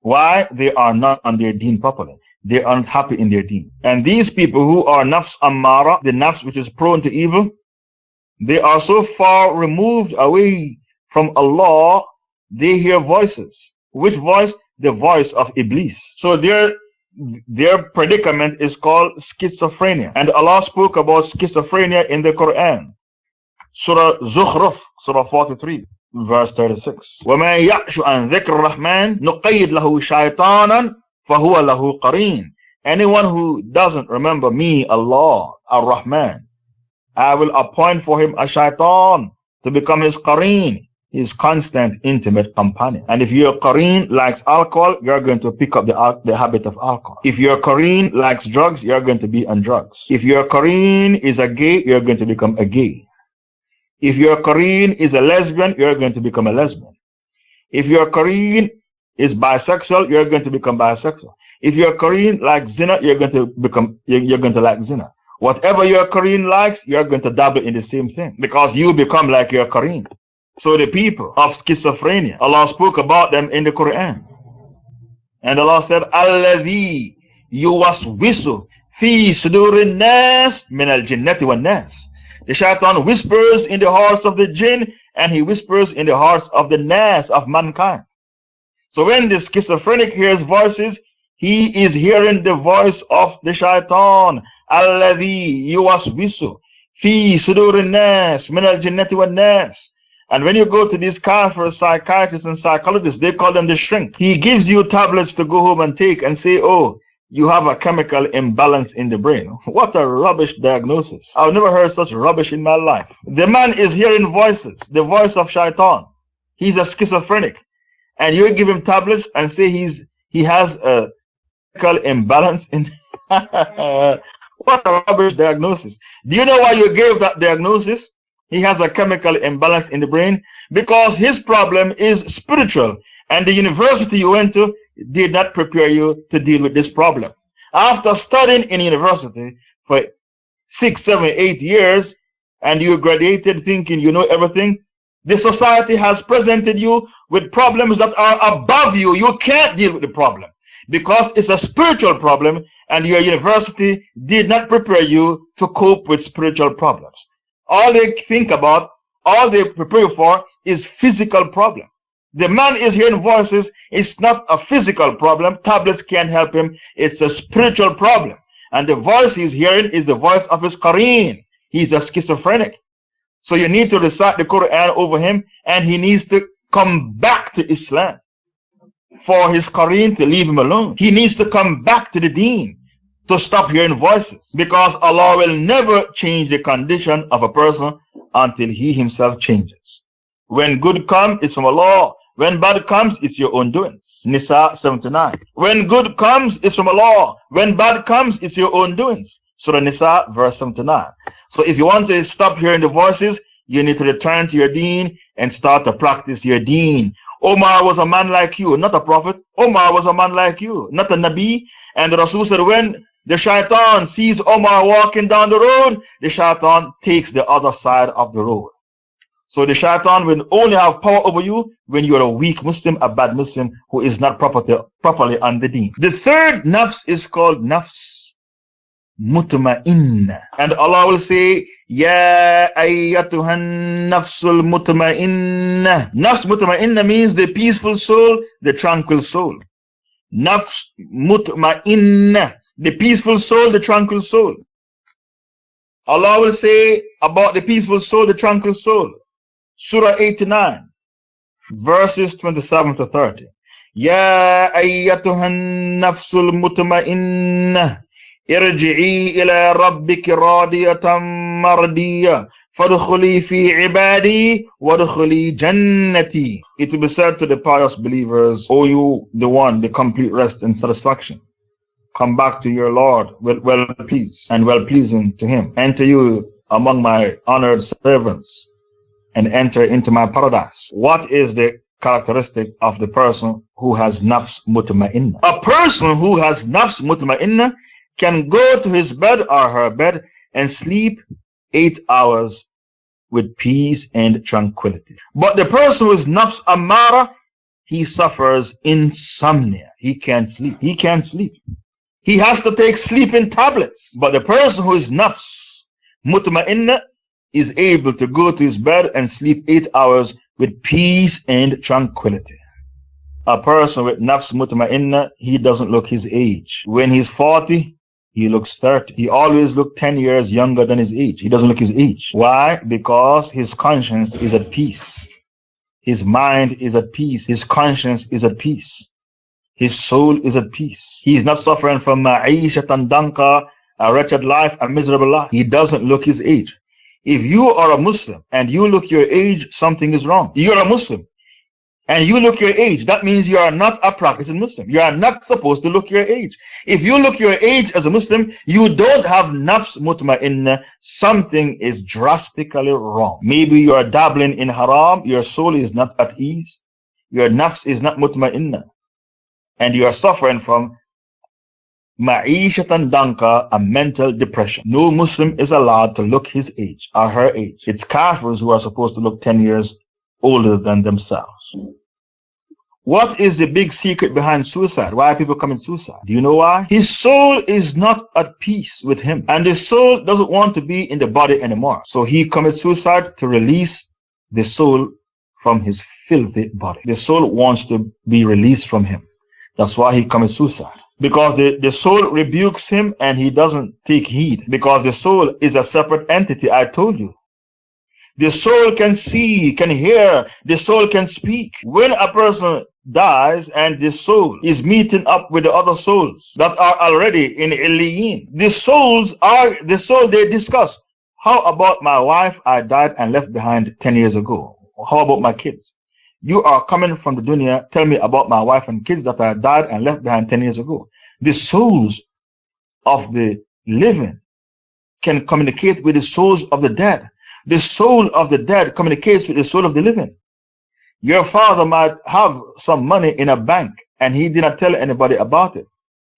Speaker 1: Why? They are not on their deen properly. They aren't happy in their deen. And these people who are nafs ammara, the nafs which is prone to evil, they are so far removed away from Allah, they hear voices. Which voice? the voice of Iblis. So their predicament is called schizophrenia. And Allah spoke about schizophrenia in the Quran. Surah Zukhruf, Surah 43, verse 36. وَمَا يَعْشُ عَنْ ذِكْرِ الرَّحْمَنِ نُقَيِّدْ لَهُ شَيْطَانًا فَهُوَ لَهُ قَرِينٌ. Anyone who doesn't remember me, Allah, Ar-Rahman, I will appoint for him a shaitan to become his qareen, his constant, intimate companion. And if your qareen likes alcohol, you're going to pick up the habit of alcohol. If your qareen likes drugs, you're going to be on drugs. If your qareen is a gay, you're going to become a gay. If your qareen is a lesbian, you're going to become a lesbian. If your qareen is bisexual, you're going to become bisexual. If your qareen likes zina, you're going to like zina. Whatever your qareen likes, you're going to dabble in the same thing, because you become like your qareen. So the people of schizophrenia, Allah spoke about them in the Quran. And Allah said, Alladhi yuwaswisu fi sudurin nas min al-jinnati wan nas. The shaitan whispers in the hearts of the jinn, and he whispers in the hearts of the nas, of mankind. So when the schizophrenic hears voices, he is hearing the voice of the shaitan. Alladhi yuwaswisu fi sudurin nas min al-jinnati wan nas. And when you go to these kafir psychiatrists and psychologists, they call them the shrink. He gives you tablets to go home and take and say, oh, you have a chemical imbalance in the brain. What a rubbish diagnosis. I've never heard such rubbish in my life. The man is hearing voices, the voice of shaitan. He's a schizophrenic. And you give him tablets and say he has a chemical imbalance in what a rubbish diagnosis. Do you know why you gave that diagnosis? He has a chemical imbalance in the brain because his problem is spiritual, and the university you went to did not prepare you to deal with this problem. After studying in university for 6, 7, 8 years, and you graduated thinking you know everything, the society has presented you with problems that are above you. You can't deal with the problem because it's a spiritual problem, and your university did not prepare you to cope with spiritual problems. All they think about, all they prepare for is physical problem. The man is hearing voices. It's not a physical problem. Tablets can't help him. It's a spiritual problem. And the voice he's hearing is the voice of his qareen. He's a schizophrenic. So you need to recite the Quran over him, and he needs to come back to Islam for his qareen to leave him alone. He needs to come back to the deen to stop hearing voices, because Allah will never change the condition of a person until he himself changes. When good comes, it's from Allah. When bad comes, it's your own doings. Nisa 79. When good comes, it's from Allah. When bad comes, it's your own doings. Surah Nisa, verse 79. So if you want to stop hearing the voices, you need to return to your deen and start to practice your deen. Omar was a man like you, not a prophet. Omar was a man like you, not a Nabi. And the Rasul said, when the shaitan sees Omar walking down the road, the shaitan takes the other side of the road. So the shaitan will only have power over you when you are a weak Muslim, a bad Muslim who is not properly on the deen. The third nafs is called nafs mutma'inna. And Allah will say, Ya ayyatuhan nafsul mutma'inna. Nafs mutma'inna means the peaceful soul, the tranquil soul. Nafs mutma'inna. The peaceful soul, the tranquil soul. Allah will say about the peaceful soul, the tranquil soul. Surah 89, verses 27 to 30. Ya ayyatuhan nafsul mutma'inna. Irji'i ila rabbiki radiyatan mardiya. Fadkhuli fi ibadi wadkhuli jannati. It will be said to the pious believers, O you, the one, the complete rest and satisfaction. Come back to your Lord well pleased and well pleasing to him. Enter you among my honored servants and enter into my paradise. What is the characteristic of the person who has nafs mutma'inna? A person who has nafs mutma'inna can go to his bed or her bed and sleep 8 hours with peace and tranquility. But the person who is nafs amara, he suffers insomnia. He can't sleep. He can't sleep. He has to take sleeping tablets. But the person who is nafs mutma'inna is able to go to his bed and sleep 8 hours with peace and tranquility. A person with nafs mutma'inna, he doesn't look his age. When he's 40, he looks 30. He always looks 10 years younger than his age. He doesn't look his age. Why? Because his conscience is at peace. His mind is at peace. His conscience is at peace. His soul is at peace. He is not suffering from ma'ishatan danka, a wretched life, a miserable life. He doesn't look his age. If you are a Muslim and you look your age, something is wrong. You're a Muslim and you look your age, that means you are not a practicing Muslim. You are not supposed to look your age. If you look your age as a Muslim, you don't have nafs mutma'inna, something is drastically wrong. Maybe you are dabbling in haram, your soul is not at ease, your nafs is not mutma'inna, and you are suffering from ma'ishatan danka, a mental depression. No Muslim is allowed to look his age or her age. It's kafirs who are supposed to look 10 years older than themselves. What is the big secret behind suicide? Why are people committing suicide? Do you know why? His soul is not at peace with him, and the soul doesn't want to be in the body anymore. So he commits suicide to release the soul from his filthy body. The soul wants to be released from him. That's why he commits suicide. Because the soul rebukes him and he doesn't take heed. Because the soul is a separate entity, I told you. The soul can see, can hear, the soul can speak. When a person dies and the soul is meeting up with the other souls that are already in Illiyin, the soul they discuss. How about my wife I died and left behind 10 years ago? How about my kids? You are coming from the dunya, tell me about my wife and kids that I died and left behind 10 years ago. The souls of the living can communicate with the souls of the dead. The soul of the dead communicates with the soul of the living. Your father might have some money in a bank and he did not tell anybody about it,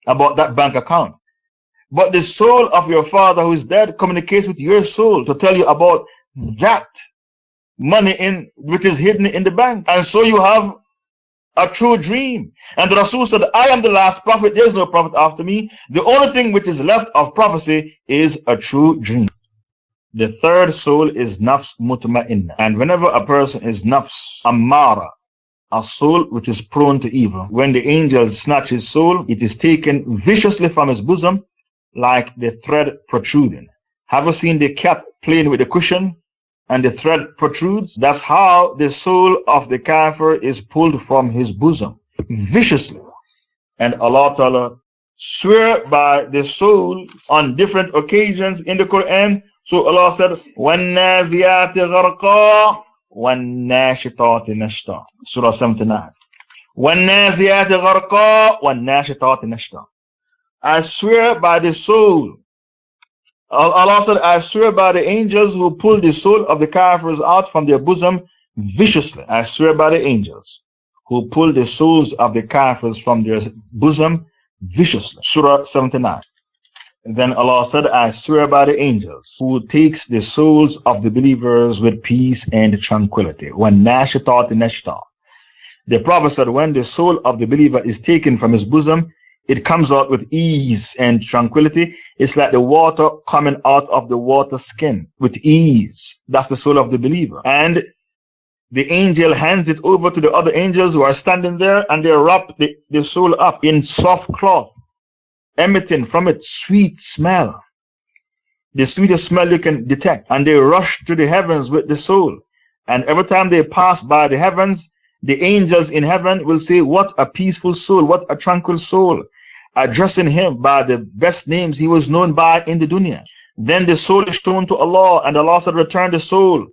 Speaker 1: about that bank account. But the soul of your father who is dead communicates with your soul to tell you about that money which is hidden in the bank. And so you have a true dream. And the Rasul said, I am the last prophet, there is no prophet after me. The only thing which is left of prophecy is a true dream. The third soul is nafs mutma'inna. And whenever a person is nafs ammara, a soul which is prone to evil, when the angels snatch his soul, it is taken viciously from his bosom like the thread protruding. Have you seen the cat playing with the cushion and the thread protrudes? That's how the soul of the kafir is pulled from his bosom, viciously. And Allah Ta'ala swear by the soul on different occasions in the Quran. So Allah said, وَالنَّازِيَاتِ غَرْقًا وَالنَّاشِطَاتِ نَشْطًا. Surah 79. وَالنَّازِيَاتِ غَرْقًا وَالنَّاشِطَاتِ نَشْطًا. I swear by the soul. Allah said, I swear by the angels who pull the soul of the kafirs out from their bosom viciously. I swear by the angels who pull the souls of the kafirs from their bosom viciously. Surah 79. And then Allah said, I swear by the angels who takes the souls of the believers with peace and tranquility. When nashitat nashta. The Prophet said, when the soul of the believer is taken from his bosom, it comes out with ease and tranquility. It's like the water coming out of the water skin with ease. That's the soul of the believer. And the angel hands it over to the other angels who are standing there, and they wrap the soul up in soft cloth, emitting from it sweet smell, the sweetest smell you can detect. And they rush to the heavens with the soul. And every time they pass by the heavens, the angels in heaven will say, what a peaceful soul, what a tranquil soul, addressing him by the best names he was known by in the dunya. Then the soul is shown to Allah, and Allah said, return the soul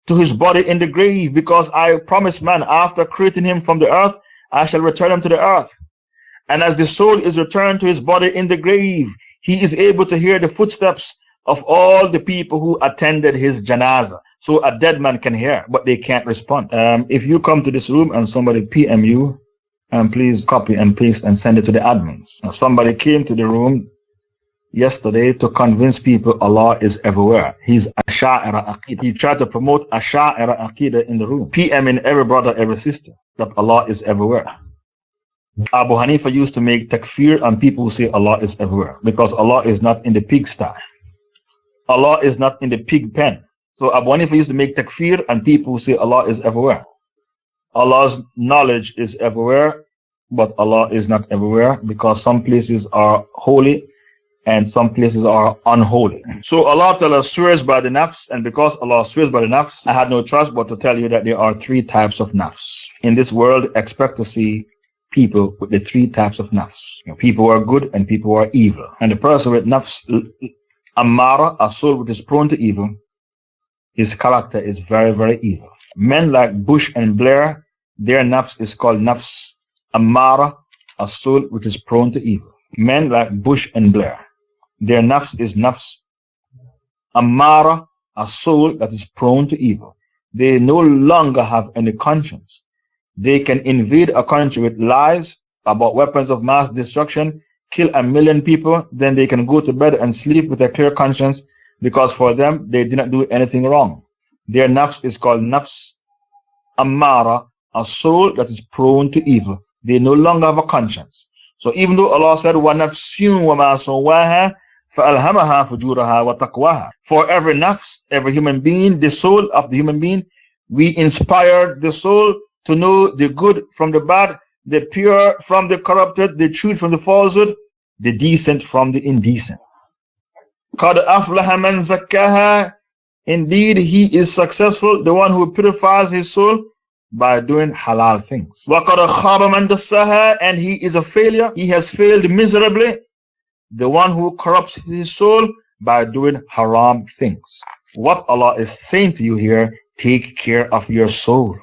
Speaker 1: to his body in the grave, because I promised man, after creating him from the earth, I shall return him to the earth. And as the soul is returned to his body in the grave, he is able to hear the footsteps of all the people who attended his janazah. So a dead man can hear, but they can't respond. If you come to this room and somebody PM you, please copy and paste and send it to the admins. Now, somebody came to the room yesterday to convince people Allah is everywhere. He's Asha'ira Aqidah. He tried to promote Asha'ira Aqidah in the room, PMing every brother, every sister, that Allah is everywhere. Abu Hanifa used to make takfir on people who say Allah is everywhere, because Allah is not in the pigsty. Allah is not in the pig pen. So Abu Hanifa used to make takfir on people who say Allah is everywhere. Allah's knowledge is everywhere, but Allah is not everywhere because some places are holy and some places are unholy. So Allah Ta'ala swears by the nafs, and because Allah swears by the nafs, I had no choice but to tell you that there are three types of nafs. In this world, expect to see people with the three types of nafs. People who are good and people who are evil. And the person with nafs ammara, a soul which is prone to evil, his character is very, very evil. Men like Bush and Blair, their nafs is called nafs ammara, a soul which is prone to evil. Men like Bush and Blair, their nafs is nafs ammara, a soul that is prone to evil. They no longer have any conscience. They can invade a country with lies about weapons of mass destruction, kill 1 million people, then they can go to bed and sleep with a clear conscience because for them, they did not do anything wrong. Their nafs is called nafs ammara, a soul that is prone to evil. They no longer have a conscience. So even though Allah said, وَنَفْسٍ وَمَا سَوَّاهَا فَأَلْهَمَهَا فُجُورَهَا وَتَقْوَاهَا, for every nafs, every human being, the soul of the human being, we inspired the soul to know the good from the bad, the pure from the corrupted, the truth from the falsehood, the decent from the indecent. قَدْ أَفْلَحَ مَنْ زَكَّاهَا, indeed he is successful, the one who purifies his soul by doing halal things. وَقَدْ خَابَ مَنْ دَسَّاهَا, and he is a failure, he has failed miserably, the one who corrupts his soul by doing haram things. What Allah is saying to you here, take care of your soul.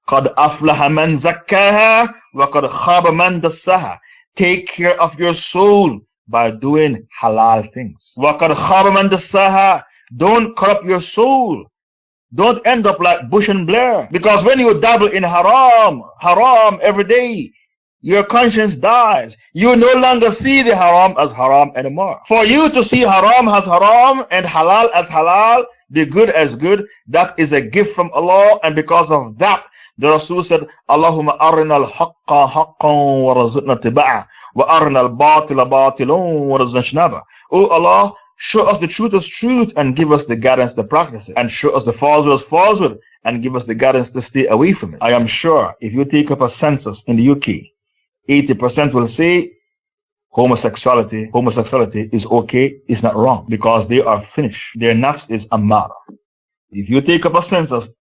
Speaker 1: قَدْ أَفْلَحَ مَنْ زَكَّاهَا وَقَدْ خَابَ مَنْ دَسَّاهَا. Take care of your soul by doing halal things. وَقَدْ خَابَ مَنْ دَسَّاهَا. Don't corrupt your soul. Don't end up like Bush and Blair. Because when you dabble in haram every day, your conscience dies. You no longer see the haram as haram anymore. For you to see haram as haram and halal as halal, the good as good, that is a gift from Allah, and because of that, the Rasul said, Allahumma arina al-haqqa haqqan wa razaqna tiba'a wa arina al-batila batilun wa razaqna shnaba. Oh Allah, show us the truth as truth and give us the guidance to practice it, and show us the falsehood as falsehood and give us the guidance to stay away from it. I am sure if you take up a census in the UK, 80% will say homosexuality is okay, it's not wrong, because they are finished. Their nafs is ammara. If you take up a census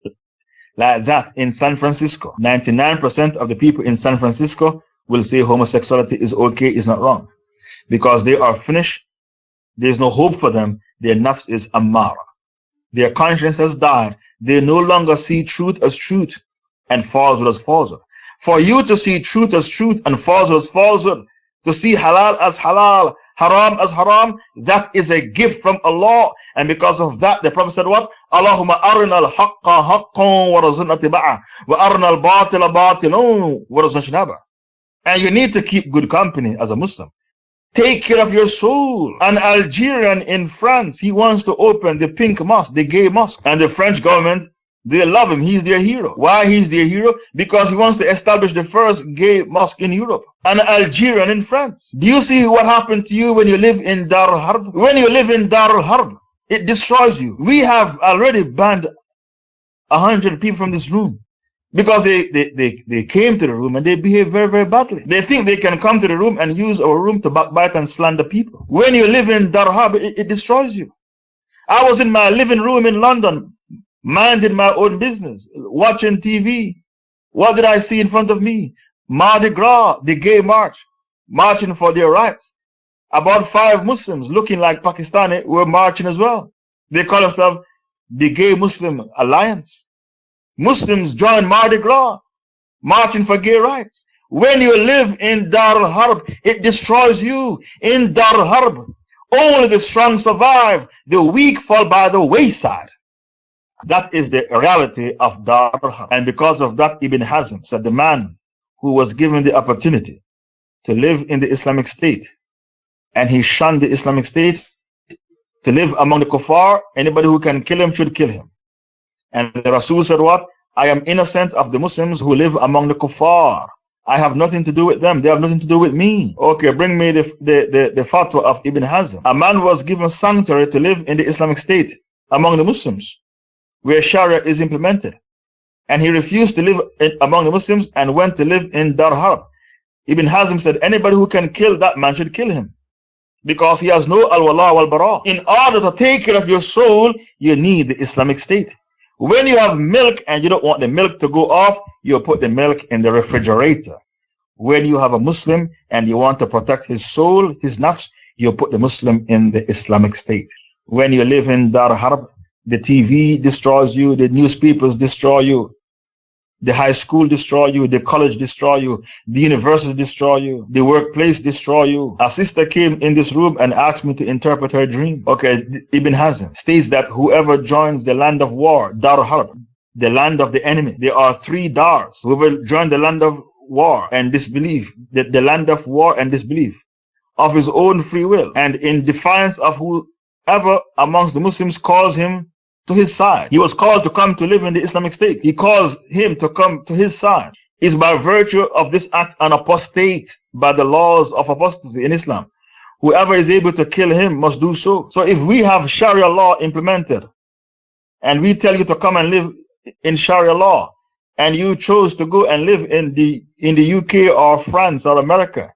Speaker 1: like that in San Francisco, 99% of the people in San Francisco will say homosexuality is okay, it's not wrong, because they are finished. There's no hope for them. Their nafs is ammara. Their conscience has died. They no longer see truth as truth and falsehood as falsehood. For you to see truth as truth and falsehood as falsehood, to see halal as halal, haram as haram, that is a gift from Allah. And because of that, the Prophet said what? Allahumma arina al-haqqa haqqan wa razaqna tiba'a wa arina al-batila batilun wa razaqna shnaba. And you need to keep good company as a Muslim. Take care of your soul. An Algerian in France, he wants to open the pink mosque, the gay mosque. And the French government, they love him. He's their hero. Why he's their hero? Because he wants to establish the first gay mosque in Europe. An Algerian in France. Do you see what happened to you when you live in Dar al-Harb? When you live in Dar al-Harb, it destroys you. We have already banned 100 people from this room because they came to the room and they behaved very, very badly. They think they can come to the room and use our room to backbite and slander people. When you live in Dar al-Harb, it destroys you. I was in my living room in London, minding my own business, watching TV. What did I see in front of me? Mardi Gras, the gay march, marching for their rights. About 5 Muslims looking like Pakistani were marching as well. They call themselves the Gay Muslim Alliance. Muslims join Mardi Gras, marching for gay rights. When you live in Dar al-Harb, it destroys you. In Dar al-Harb, only the strong survive, the weak fall by the wayside. That is the reality of Dar al-Harb. And because of that, Ibn Hazm said the man who was given the opportunity to live in the Islamic State and he shunned the Islamic State to live among the kuffar, anybody who can kill him should kill him. And the Rasul said what? I am innocent of the Muslims who live among the kuffar. I have nothing to do with them. They have nothing to do with me. Okay, bring me the fatwa of Ibn Hazm. A man was given sanctuary to live in the Islamic State among the Muslims, where Sharia is implemented. and he refused to live among the Muslims and went to live in Dar Harb. Ibn Hazm said anybody who can kill that man should kill him, because he has no al-wala wal-bara. In order to take care of your soul, you need the Islamic State. When you have milk and you don't want the milk to go off, you put the milk in the refrigerator. When you have a Muslim and you want to protect his soul, his nafs, you put the Muslim in the Islamic State. When you live in Dar Harb, the TV destroys you, the newspapers destroy you, the high school destroy you, the college destroy you, the university destroy you, the workplace destroy you. A sister came in this room and asked me to interpret her dream. Okay, Ibn Hazm states that whoever joins the land of war, Dar Harb, the land of the enemy, there are 3 Dars. Whoever joined the land of war and disbelief, the land of war and disbelief, of his own free will, and in defiance of whoever amongst the Muslims calls him to his side. He was called to come to live in the Islamic State. He calls him to come to his side. Is by virtue of this act an apostate by the laws of apostasy in Islam. Whoever is able to kill him must do so. So if we have Sharia law implemented and we tell you to come and live in Sharia law, and you chose to go and live in the UK or France or America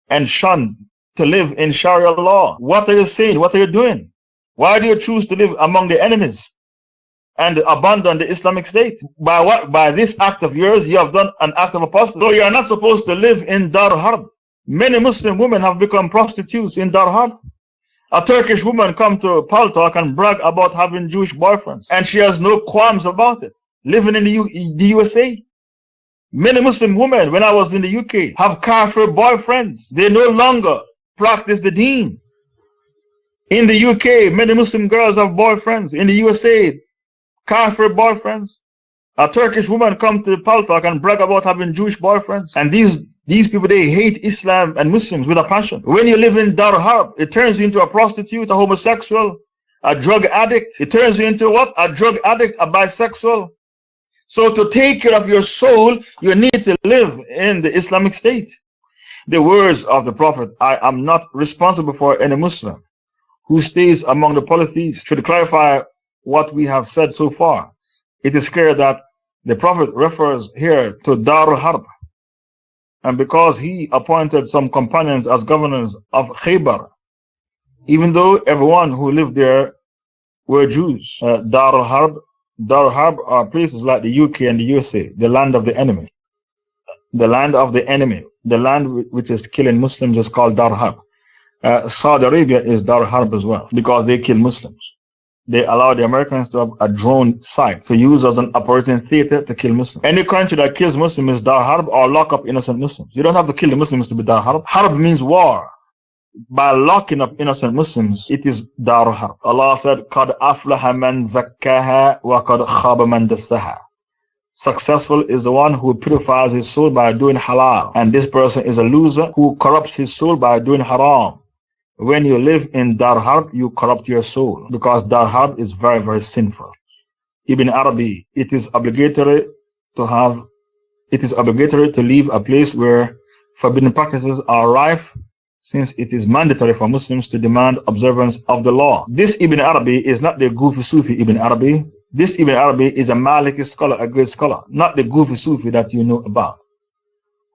Speaker 1: and shun to live in Sharia law, what are you saying? What are you doing? Why do you choose to live among the enemies and abandon the Islamic State? By what? By this act of yours, you have done an act of apostasy. So you are not supposed to live in Dar Harb. Many Muslim women have become prostitutes in Dar Harb. A Turkish woman come to Paltalk and brag about having Jewish boyfriends, and she has no qualms about it. Living in the USA. Many Muslim women, when I was in the UK, have kafir boyfriends. They no longer practice the deen. In the UK, many Muslim girls have boyfriends. In the USA, kafir boyfriends. A Turkish woman come to Paltalk and brag about having Jewish boyfriends. And these people, they hate Islam and Muslims with a passion. When you live in Dar Harb, it turns you into a prostitute, a homosexual, a drug addict. It turns you into what? A drug addict, a bisexual. So to take care of your soul, you need to live in the Islamic State. The words of the Prophet, I am not responsible for any Muslim who stays among the polytheists, should clarify what we have said so far. It is clear that the Prophet refers here to Dar Harb, and because he appointed some companions as governors of Khaybar, even though everyone who lived there were Jews. Dar Harb are places like the UK and the USA, the land of the enemy. The land of the enemy, the land which is killing Muslims, is called Dar Harb. Saudi Arabia is Dar Harb as well, because they kill Muslims. They allow the Americans to have a drone site to use as an operating theater to kill Muslims. Any country that kills Muslims is Dar Harb, or lock up innocent Muslims. You don't have to kill the Muslims to be Dar Harb. Harb means war. By locking up innocent Muslims, it is Dar Harb. Allah said, قَدْ أَفْلَحَ مَنْ زَكَّاهَا وَقَدْ خَابَ مَنْ دَسَّاهَا. Successful is the one who purifies his soul by doing halal, and this person is a loser who corrupts his soul by doing haram. When you live in Dar Harb, you corrupt your soul, because Dar Harb is very, very sinful. Ibn Arabi, it is obligatory to leave a place where forbidden practices are rife, since it is mandatory for Muslims to demand observance of the law. This Ibn Arabi is not the goofy Sufi Ibn Arabi. This Ibn Arabi is a Maliki scholar, a great scholar, not the goofy Sufi that you know about,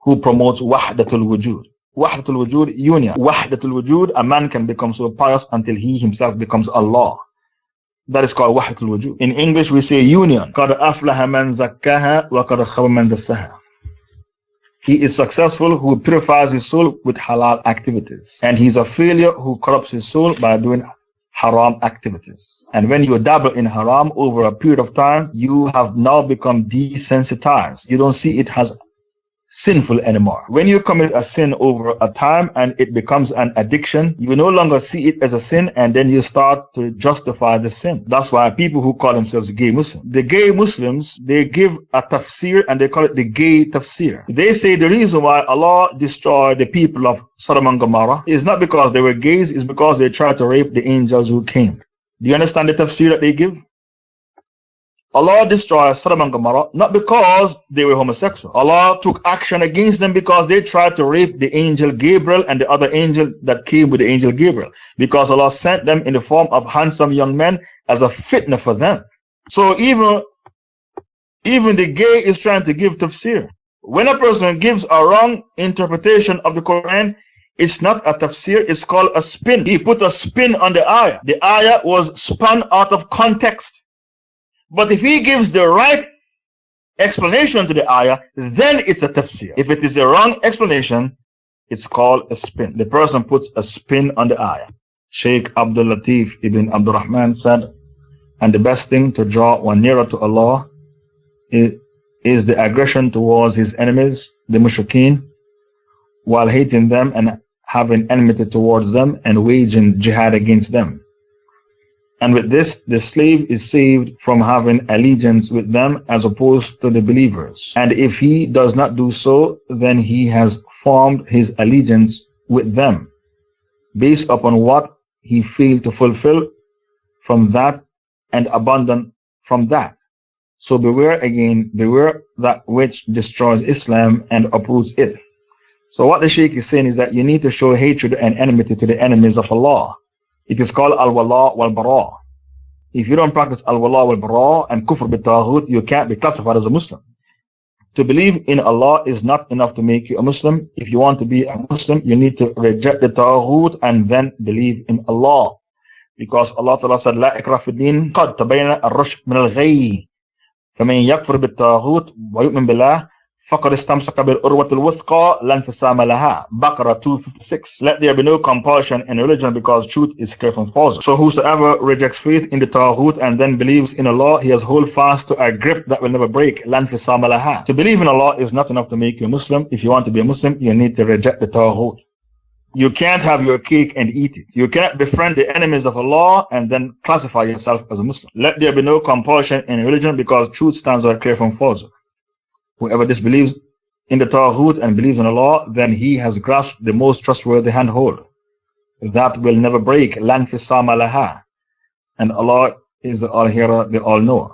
Speaker 1: who promotes Wahdatul Wujud. Wahdatul Wujud, union. Wahdatul Wujud, a man can become so pious until he himself becomes Allah. That is called Wahdatul Wujud. In English, we say union. قَدْ أَفْلَحَ مَنْ زَكَّاهَا وَقَدْ خَابَ مَنْ دَسَّاهَا. He is successful who purifies his soul with halal activities, and he is a failure who corrupts his soul by doing haram activities. And when you dabble in haram over a period of time, you have now become desensitized. You don't see it as sinful anymore. When you commit a sin over a time and it becomes an addiction, you no longer see it as a sin, and then you start to justify the sin. That's why people who call themselves gay Muslims, the gay Muslims, they give a tafsir and they call it the gay tafsir. They say the reason why Allah destroyed the people of Sodom and Gomorrah is not because they were gays, it's because they tried to rape the angels who came. Do you understand the tafsir that they give? Allah destroyed Sodom and Gomorrah not because they were homosexual. Allah took action against them because they tried to rape the angel Gabriel and the other angel that came with the angel Gabriel, because Allah sent them in the form of handsome young men as a fitna for them. So even Even the gay is trying to give tafsir. When a person gives a wrong interpretation of the Quran, it's not a tafsir, it's called a spin. He put a spin on the ayah. The ayah was spun out of context. But if he gives the right explanation to the ayah, then it's a tafsir. If it is a wrong explanation, it's called a spin. The person puts a spin on the ayah. Shaykh Abdullah ibn Abdul Rahman said, and the best thing to draw one nearer to Allah is the aggression towards his enemies, the mushrikeen, while hating them and having enmity towards them and waging jihad against them. And with this, the slave is saved from having allegiance with them as opposed to the believers. And if he does not do so, then he has formed his allegiance with them based upon what he failed to fulfill from that and abandon from that. So beware again, beware that which destroys Islam and uproots it. So what the Shaykh is saying is that you need to show hatred and enmity to the enemies of Allah. It is called al-wala wal-bara. If you don't practice al-wala wal-bara and kufr bit-taghut, you can't be classified as a Muslim. To believe in Allah is not enough to make you a Muslim. If you want to be a Muslim, you need to reject the taghut and then believe in Allah. Because Allah Ta'ala said, لا إكراه في الدين قد تبين الرشد من الغي فمن يكفر بالطاغوت ويؤمن بالله فقد استمسك بالعروة الوثقى لا انفصام لها. Baqarah 256. Let there be no compulsion in religion because truth is clear from falsehood. So whosoever rejects faith in the taghut and then believes in Allah, he has hold fast to a grip that will never break. لا انفصام لها. To believe in Allah is not enough to make you a Muslim. If you want to be a Muslim, you need to reject the taghut. You can't have your cake and eat it. You cannot befriend the enemies of Allah and then classify yourself as a Muslim. Let there be no compulsion in religion because truth stands out clear from falsehood. Whoever disbelieves in the Taghut and believes in Allah, then he has grasped the most trustworthy handhold that will never break. Lan fisama laha. And Allah is the All-Hearer, the All-Knower.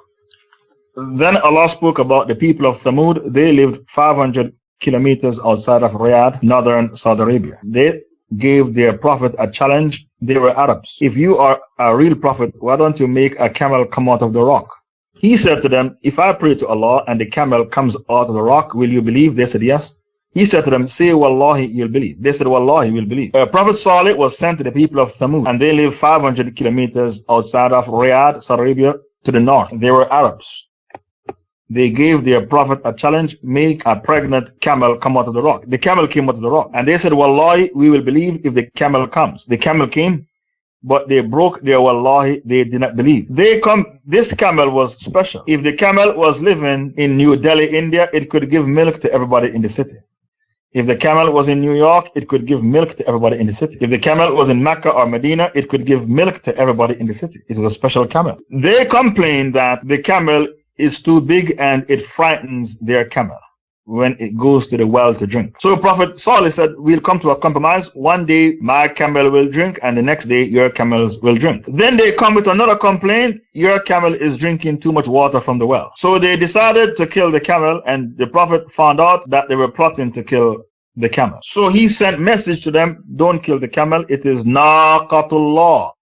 Speaker 1: Then Allah spoke about the people of Thamud. They lived 500 kilometers outside of Riyadh, northern Saudi Arabia. They gave their prophet a challenge. They were Arabs. If you are a real prophet, why don't you make a camel come out of the rock? He said to them, if I pray to Allah and the camel comes out of the rock, will you believe? They said yes. He said to them, say Wallahi, you'll believe. They said Wallahi, we'll believe. Prophet Salih was sent to the people of Thamud, and they lived 500 kilometers outside of Riyadh, Saudi Arabia, to the north. They were Arabs. They gave their prophet a challenge, make a pregnant camel come out of the rock. The camel came out of the rock. And they said, Wallahi, we will believe if the camel comes. The camel came, but they broke their Wallahi, they did not believe. This camel was special. If the camel was living in New Delhi, India, it could give milk to everybody in the city. If the camel was in New York, it could give milk to everybody in the city. If the camel was in Mecca or Medina, it could give milk to everybody in the city. It was a special camel. They complained that the camel is too big and it frightens their camel when it goes to the well to drink. So Prophet Salih said, we'll come to a compromise. One day my camel will drink and the next day your camels will drink. Then they come with another complaint, your camel is drinking too much water from the well. So they decided to kill the camel, and the Prophet found out that they were plotting to kill the camel. So he sent message to them, don't kill the camel, it is Naqatullah,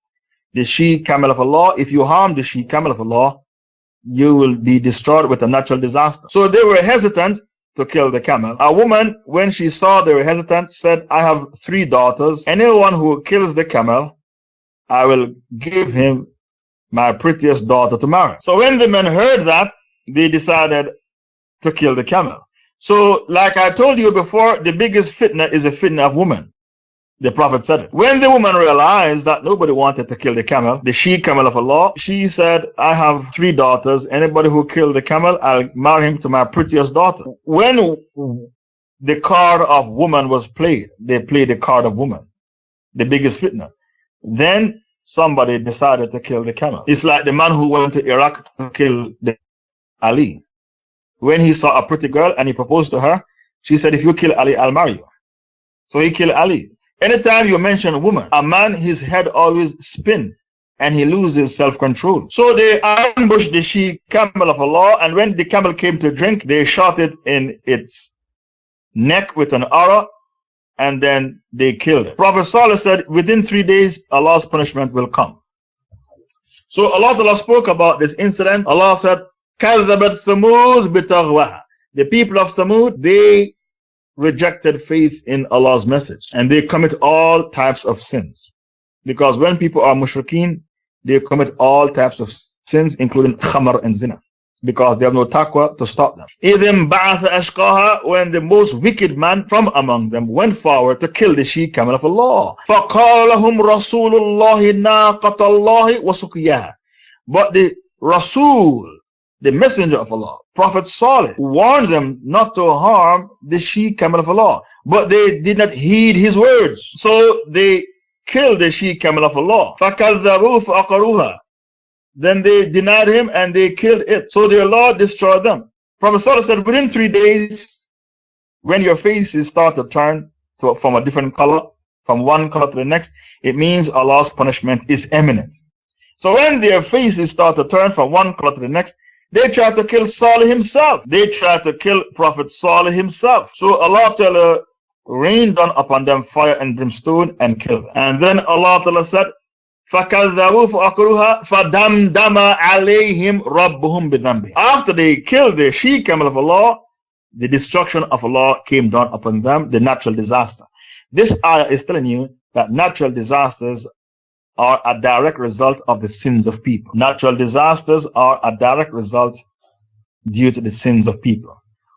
Speaker 1: the she camel of Allah. If you harm the she camel of Allah, you will be destroyed with a natural disaster. So they were hesitant to kill the camel. A woman, when she saw they were hesitant, said, I have 3 daughters. Anyone who kills the camel, I will give him my prettiest daughter to marry. So when the men heard that, they decided to kill the camel. So like I told you before, the biggest fitna is a fitna of women. The Prophet said it. When the woman realized that nobody wanted to kill the camel, the she camel of Allah, she said, I have 3 daughters. Anybody who killed the camel, I'll marry him to my prettiest daughter. When the card of woman was played, they played the card of woman, the biggest fitna. Then somebody decided to kill the camel. It's like the man who went to Iraq to kill Ali. When he saw a pretty girl and he proposed to her, she said, if you kill Ali, I'll marry you. So he killed Ali. Anytime you mention a woman, a man, his head always spins and he loses self-control. So they ambushed the she camel of Allah, and when the camel came to drink, they shot it in its neck with an arrow, and then they killed it. Prophet Salih said, within 3 days, Allah's punishment will come. So Allah spoke about this incident. Allah said, كذبت ثمود بطغواها. The people of Thamud, they rejected faith in Allah's message and they commit all types of sins. Because when people are mushrikeen, they commit all types of sins, including khamr and zina, because they have no taqwa to stop them. إِذٍ بَعَثَ أَشْقَاهَا, when the most wicked man from among them went forward to kill the she-camel of Allah. فَقَالَ لَهُمْ رَسُولُ اللَّهِ نَاقَةَ اللَّهِ وَسُقْيَاهَا. But the Rasul, the messenger of Allah, Prophet Salih, warned them not to harm the she-camel of Allah, but they did not heed his words. So they killed the she-camel of Allah. فَكَذَّبُوا فَأَقَرُوهَا. Then they denied him and they killed it. So their Lord destroyed them. Prophet Salih said, within 3 days, when your faces start to turn from a different color, from one color to the next, it means Allah's punishment is imminent. So when their faces start to turn from one color to the next, they try to kill Salih himself. They try to kill Prophet Salih himself. So Allah Ta'ala rained down upon them fire and brimstone and killed them. And then Allah Ta'ala said, فَكَذَّبُوا فَأَقْرُوهَا فَدَمْدَمَ عَلَيْهِمْ رَبُّهُمْ بِذَنْبِهِمْ. After they killed the she-camel of Allah, the destruction of Allah came down upon them, the natural disaster. This ayah is telling you that natural disasters are a direct result of the sins of people. Natural disasters are a direct result due to the sins of people.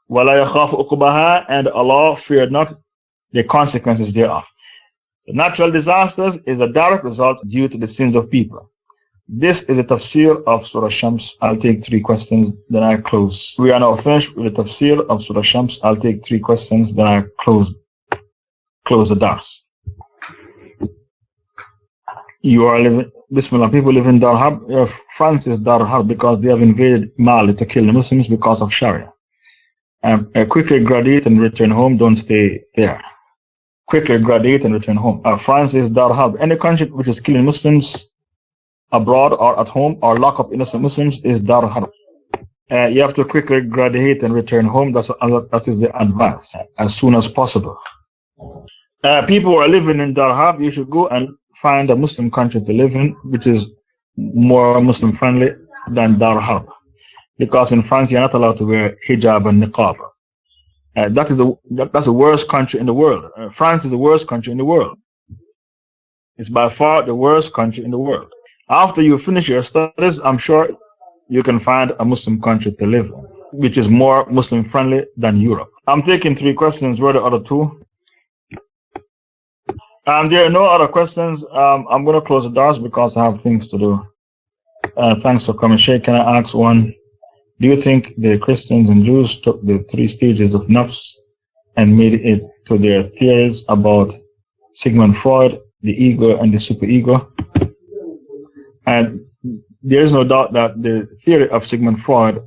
Speaker 1: وَلَا يَخَافُ عُقْبَهَا, and Allah feared not the consequences thereof. The natural disasters is a direct result due to the sins of people. This is a tafsir of Surah Shams. I'll take 3 questions, then I close. We are now finished with the tafsir of Surah Shams. I'll take 3 questions, then I close the dars. You are living, Bismillah, people live in Dar Harb. France is Dar Harb because they have invaded Mali to kill the Muslims because of Sharia. Quickly graduate and return home, don't stay there. Quickly graduate and return home. France is Dar Harb. Any country which is killing Muslims abroad or at home or lock up innocent Muslims is Dar Harb. You have to quickly graduate and return home. That is the advice, as soon as possible. People who are living in Dar Harb, you should go and find a Muslim country to live in, which is more Muslim friendly than Dar Harb. Because in France, you're not allowed to wear hijab and niqab. That's the worst country in the world. France is the worst country in the world. It's by far the worst country in the world. After you finish your studies, I'm sure you can find a Muslim country to live in, which is more Muslim friendly than Europe. I'm taking 3 questions. Where are the other 2? There are no other questions. I'm going to close the doors because I have things to do. Thanks for coming. Shaykh, can I ask one? Do you think the Christians and Jews took the 3 stages of nafs and made it to their theories about Sigmund Freud, the ego, and the superego? And there is no doubt that the theory of Sigmund Freud,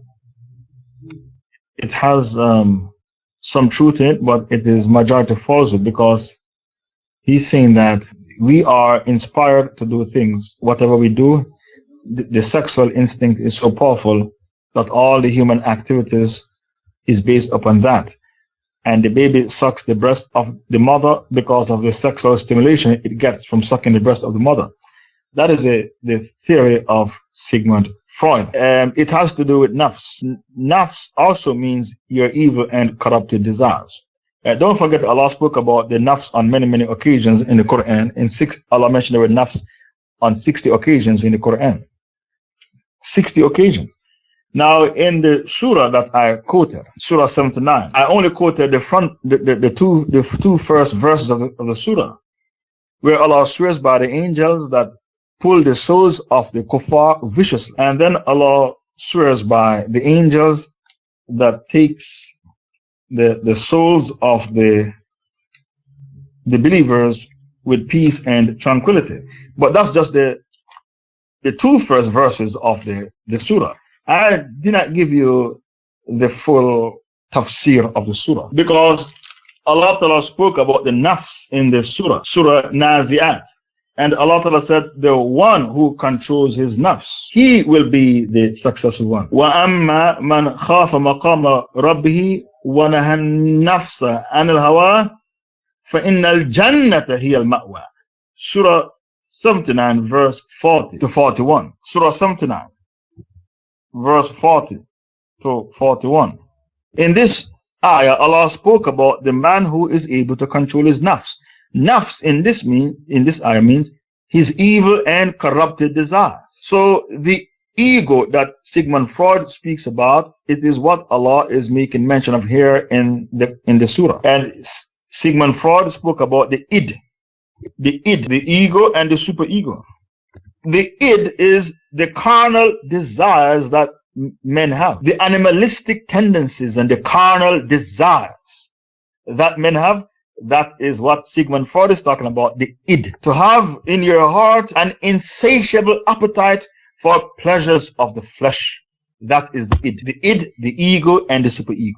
Speaker 1: it has some truth in it, but it is majority falsehood, because he's saying that we are inspired to do things. Whatever we do, the sexual instinct is so powerful that all the human activities is based upon that. And the baby sucks the breast of the mother because of the sexual stimulation it gets from sucking the breast of the mother. That is the theory of Sigmund Freud. It has to do with nafs. Nafs also means your evil and corrupted desires. Don't forget Allah spoke about the nafs on many, many occasions in the Quran. Allah mentioned the word nafs on 60 occasions in the Quran. 60 occasions. Now, in the surah that I quoted, Surah 79, I only quoted the two first verses of the surah, where Allah swears by the angels that pull the souls of the kuffar viciously. And then Allah swears by the angels that takes the souls of the believers with peace and tranquility. But that's just the 2 first verses of the surah. I did not give you the full tafsir of the surah, because Allah Ta'ala spoke about the nafs in the surah, Surah Nazi'at. And Allah Ta'ala said, the one who controls his nafs, he will be the successful one. وَأَمَّا مَنْ خَافَ مَقَامَ رَبِّهِ وَنَهَى النَّفْسَ عَنِ الْهَوَىٰ فَإِنَّ الْجَنَّةَ هِيَ الْمَأْوَىٰ. Surah 79, verse 40 to 41. Surah 79, verse 40 to 41. In this ayah, Allah spoke about the man who is able to control his nafs. Nafs in this ayah means his evil and corrupted desires. So the ego that Sigmund Freud speaks about, it is what Allah is making mention of here in the surah. And Sigmund Freud spoke about the id, the ego and the superego. The id is the carnal desires that men have, the animalistic tendencies and the carnal desires that men have. That is what Sigmund Freud is talking about, the id. To have in your heart an insatiable appetite for pleasures of the flesh. That is the id, the ego, and the superego.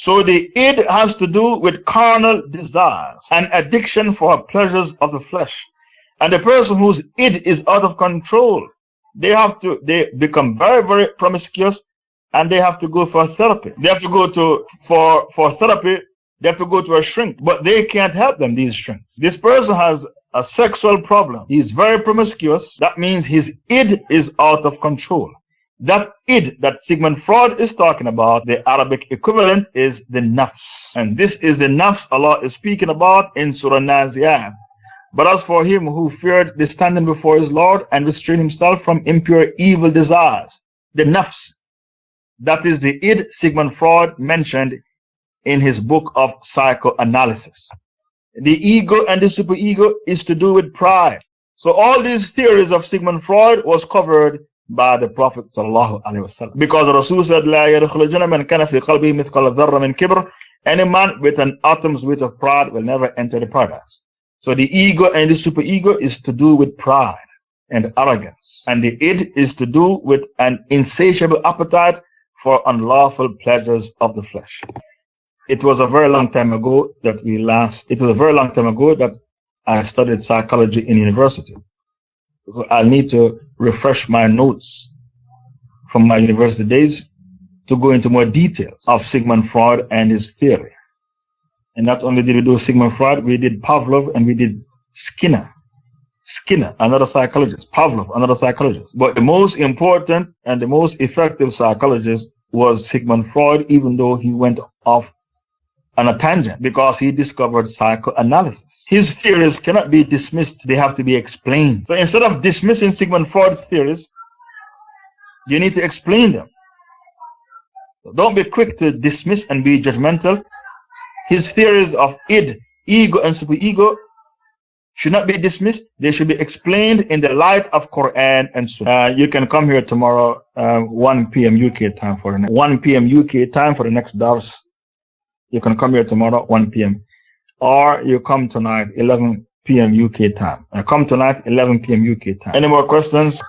Speaker 1: So the id has to do with carnal desires and addiction for pleasures of the flesh. And the person whose id is out of control, they become very, very promiscuous, and they have to go for therapy. They have to go for therapy. They have to go to a shrink, but they can't help them, these shrinks. This person has a sexual problem. He's very promiscuous. That means his id is out of control. That id that Sigmund Freud is talking about, the Arabic equivalent is the nafs. And this is the nafs Allah is speaking about in Surah Naziyat. But as for him who feared the standing before his Lord and restrained himself from impure evil desires, the nafs, that is the id Sigmund Freud mentioned in his book of psychoanalysis. The ego and the superego is to do with pride. So all these theories of Sigmund Freud was covered by the Prophet ﷺ. Because the Rasul said, لا يدخل الجنة من كان في قلبه مثقال ذرة من كبر. Any man with an atom's weight of pride will never enter the paradise. So the ego and the superego is to do with pride and arrogance. And the id is to do with an insatiable appetite for unlawful pleasures of the flesh. It was a very long time ago that I studied psychology in university. I'll need to refresh my notes from my university days to go into more details of Sigmund Freud and his theory. And not only did we do Sigmund Freud, we did Pavlov and we did Skinner, another psychologist, Pavlov, another psychologist. But the most important and the most effective psychologist was Sigmund Freud, even though he went off on a tangent because he discovered psychoanalysis. His theories cannot be dismissed, they have to be explained. So instead of dismissing Sigmund Freud's theories, you need to explain them. Don't be quick to dismiss and be judgmental. His theories of id, ego, and superego should not be dismissed. They should be explained in the light of Quran and Sunnah. You can come here tomorrow, 1 p.m. UK time for the next dars. You can come here tomorrow, 1 p.m. Or you come tonight, 11 p.m. UK time. Come tonight, 11 p.m. UK time. Any more questions?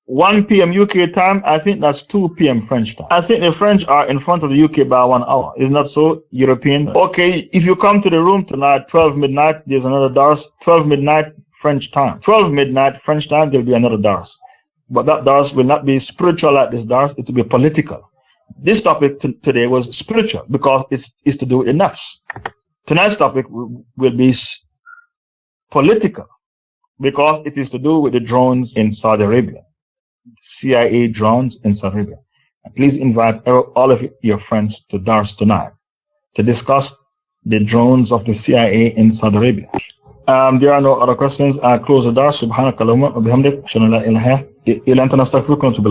Speaker 1: 1 p.m. UK time, I think that's 2 p.m. French time. I think the French are in front of the UK by 1 hour. Isn't that so, European? Okay, if you come to the room tonight, 12 midnight, there's another dars. 12 midnight French time. 12 midnight French time, there'll be another dars. But that dars will not be spiritual like this dars, it will be political. This topic today was spiritual because it's to do with the nafs. Tonight's topic will be political because it is to do with the drones in Saudi Arabia. CIA drones in Saudi Arabia. Please invite all of your friends to dars tonight to discuss the drones of the CIA in Saudi Arabia. There are no other questions. I close the dars. Subhanakallahumma wa bihamdik. Shalla la ilaha illa anta nastaghfiruka wa natubu ilayk.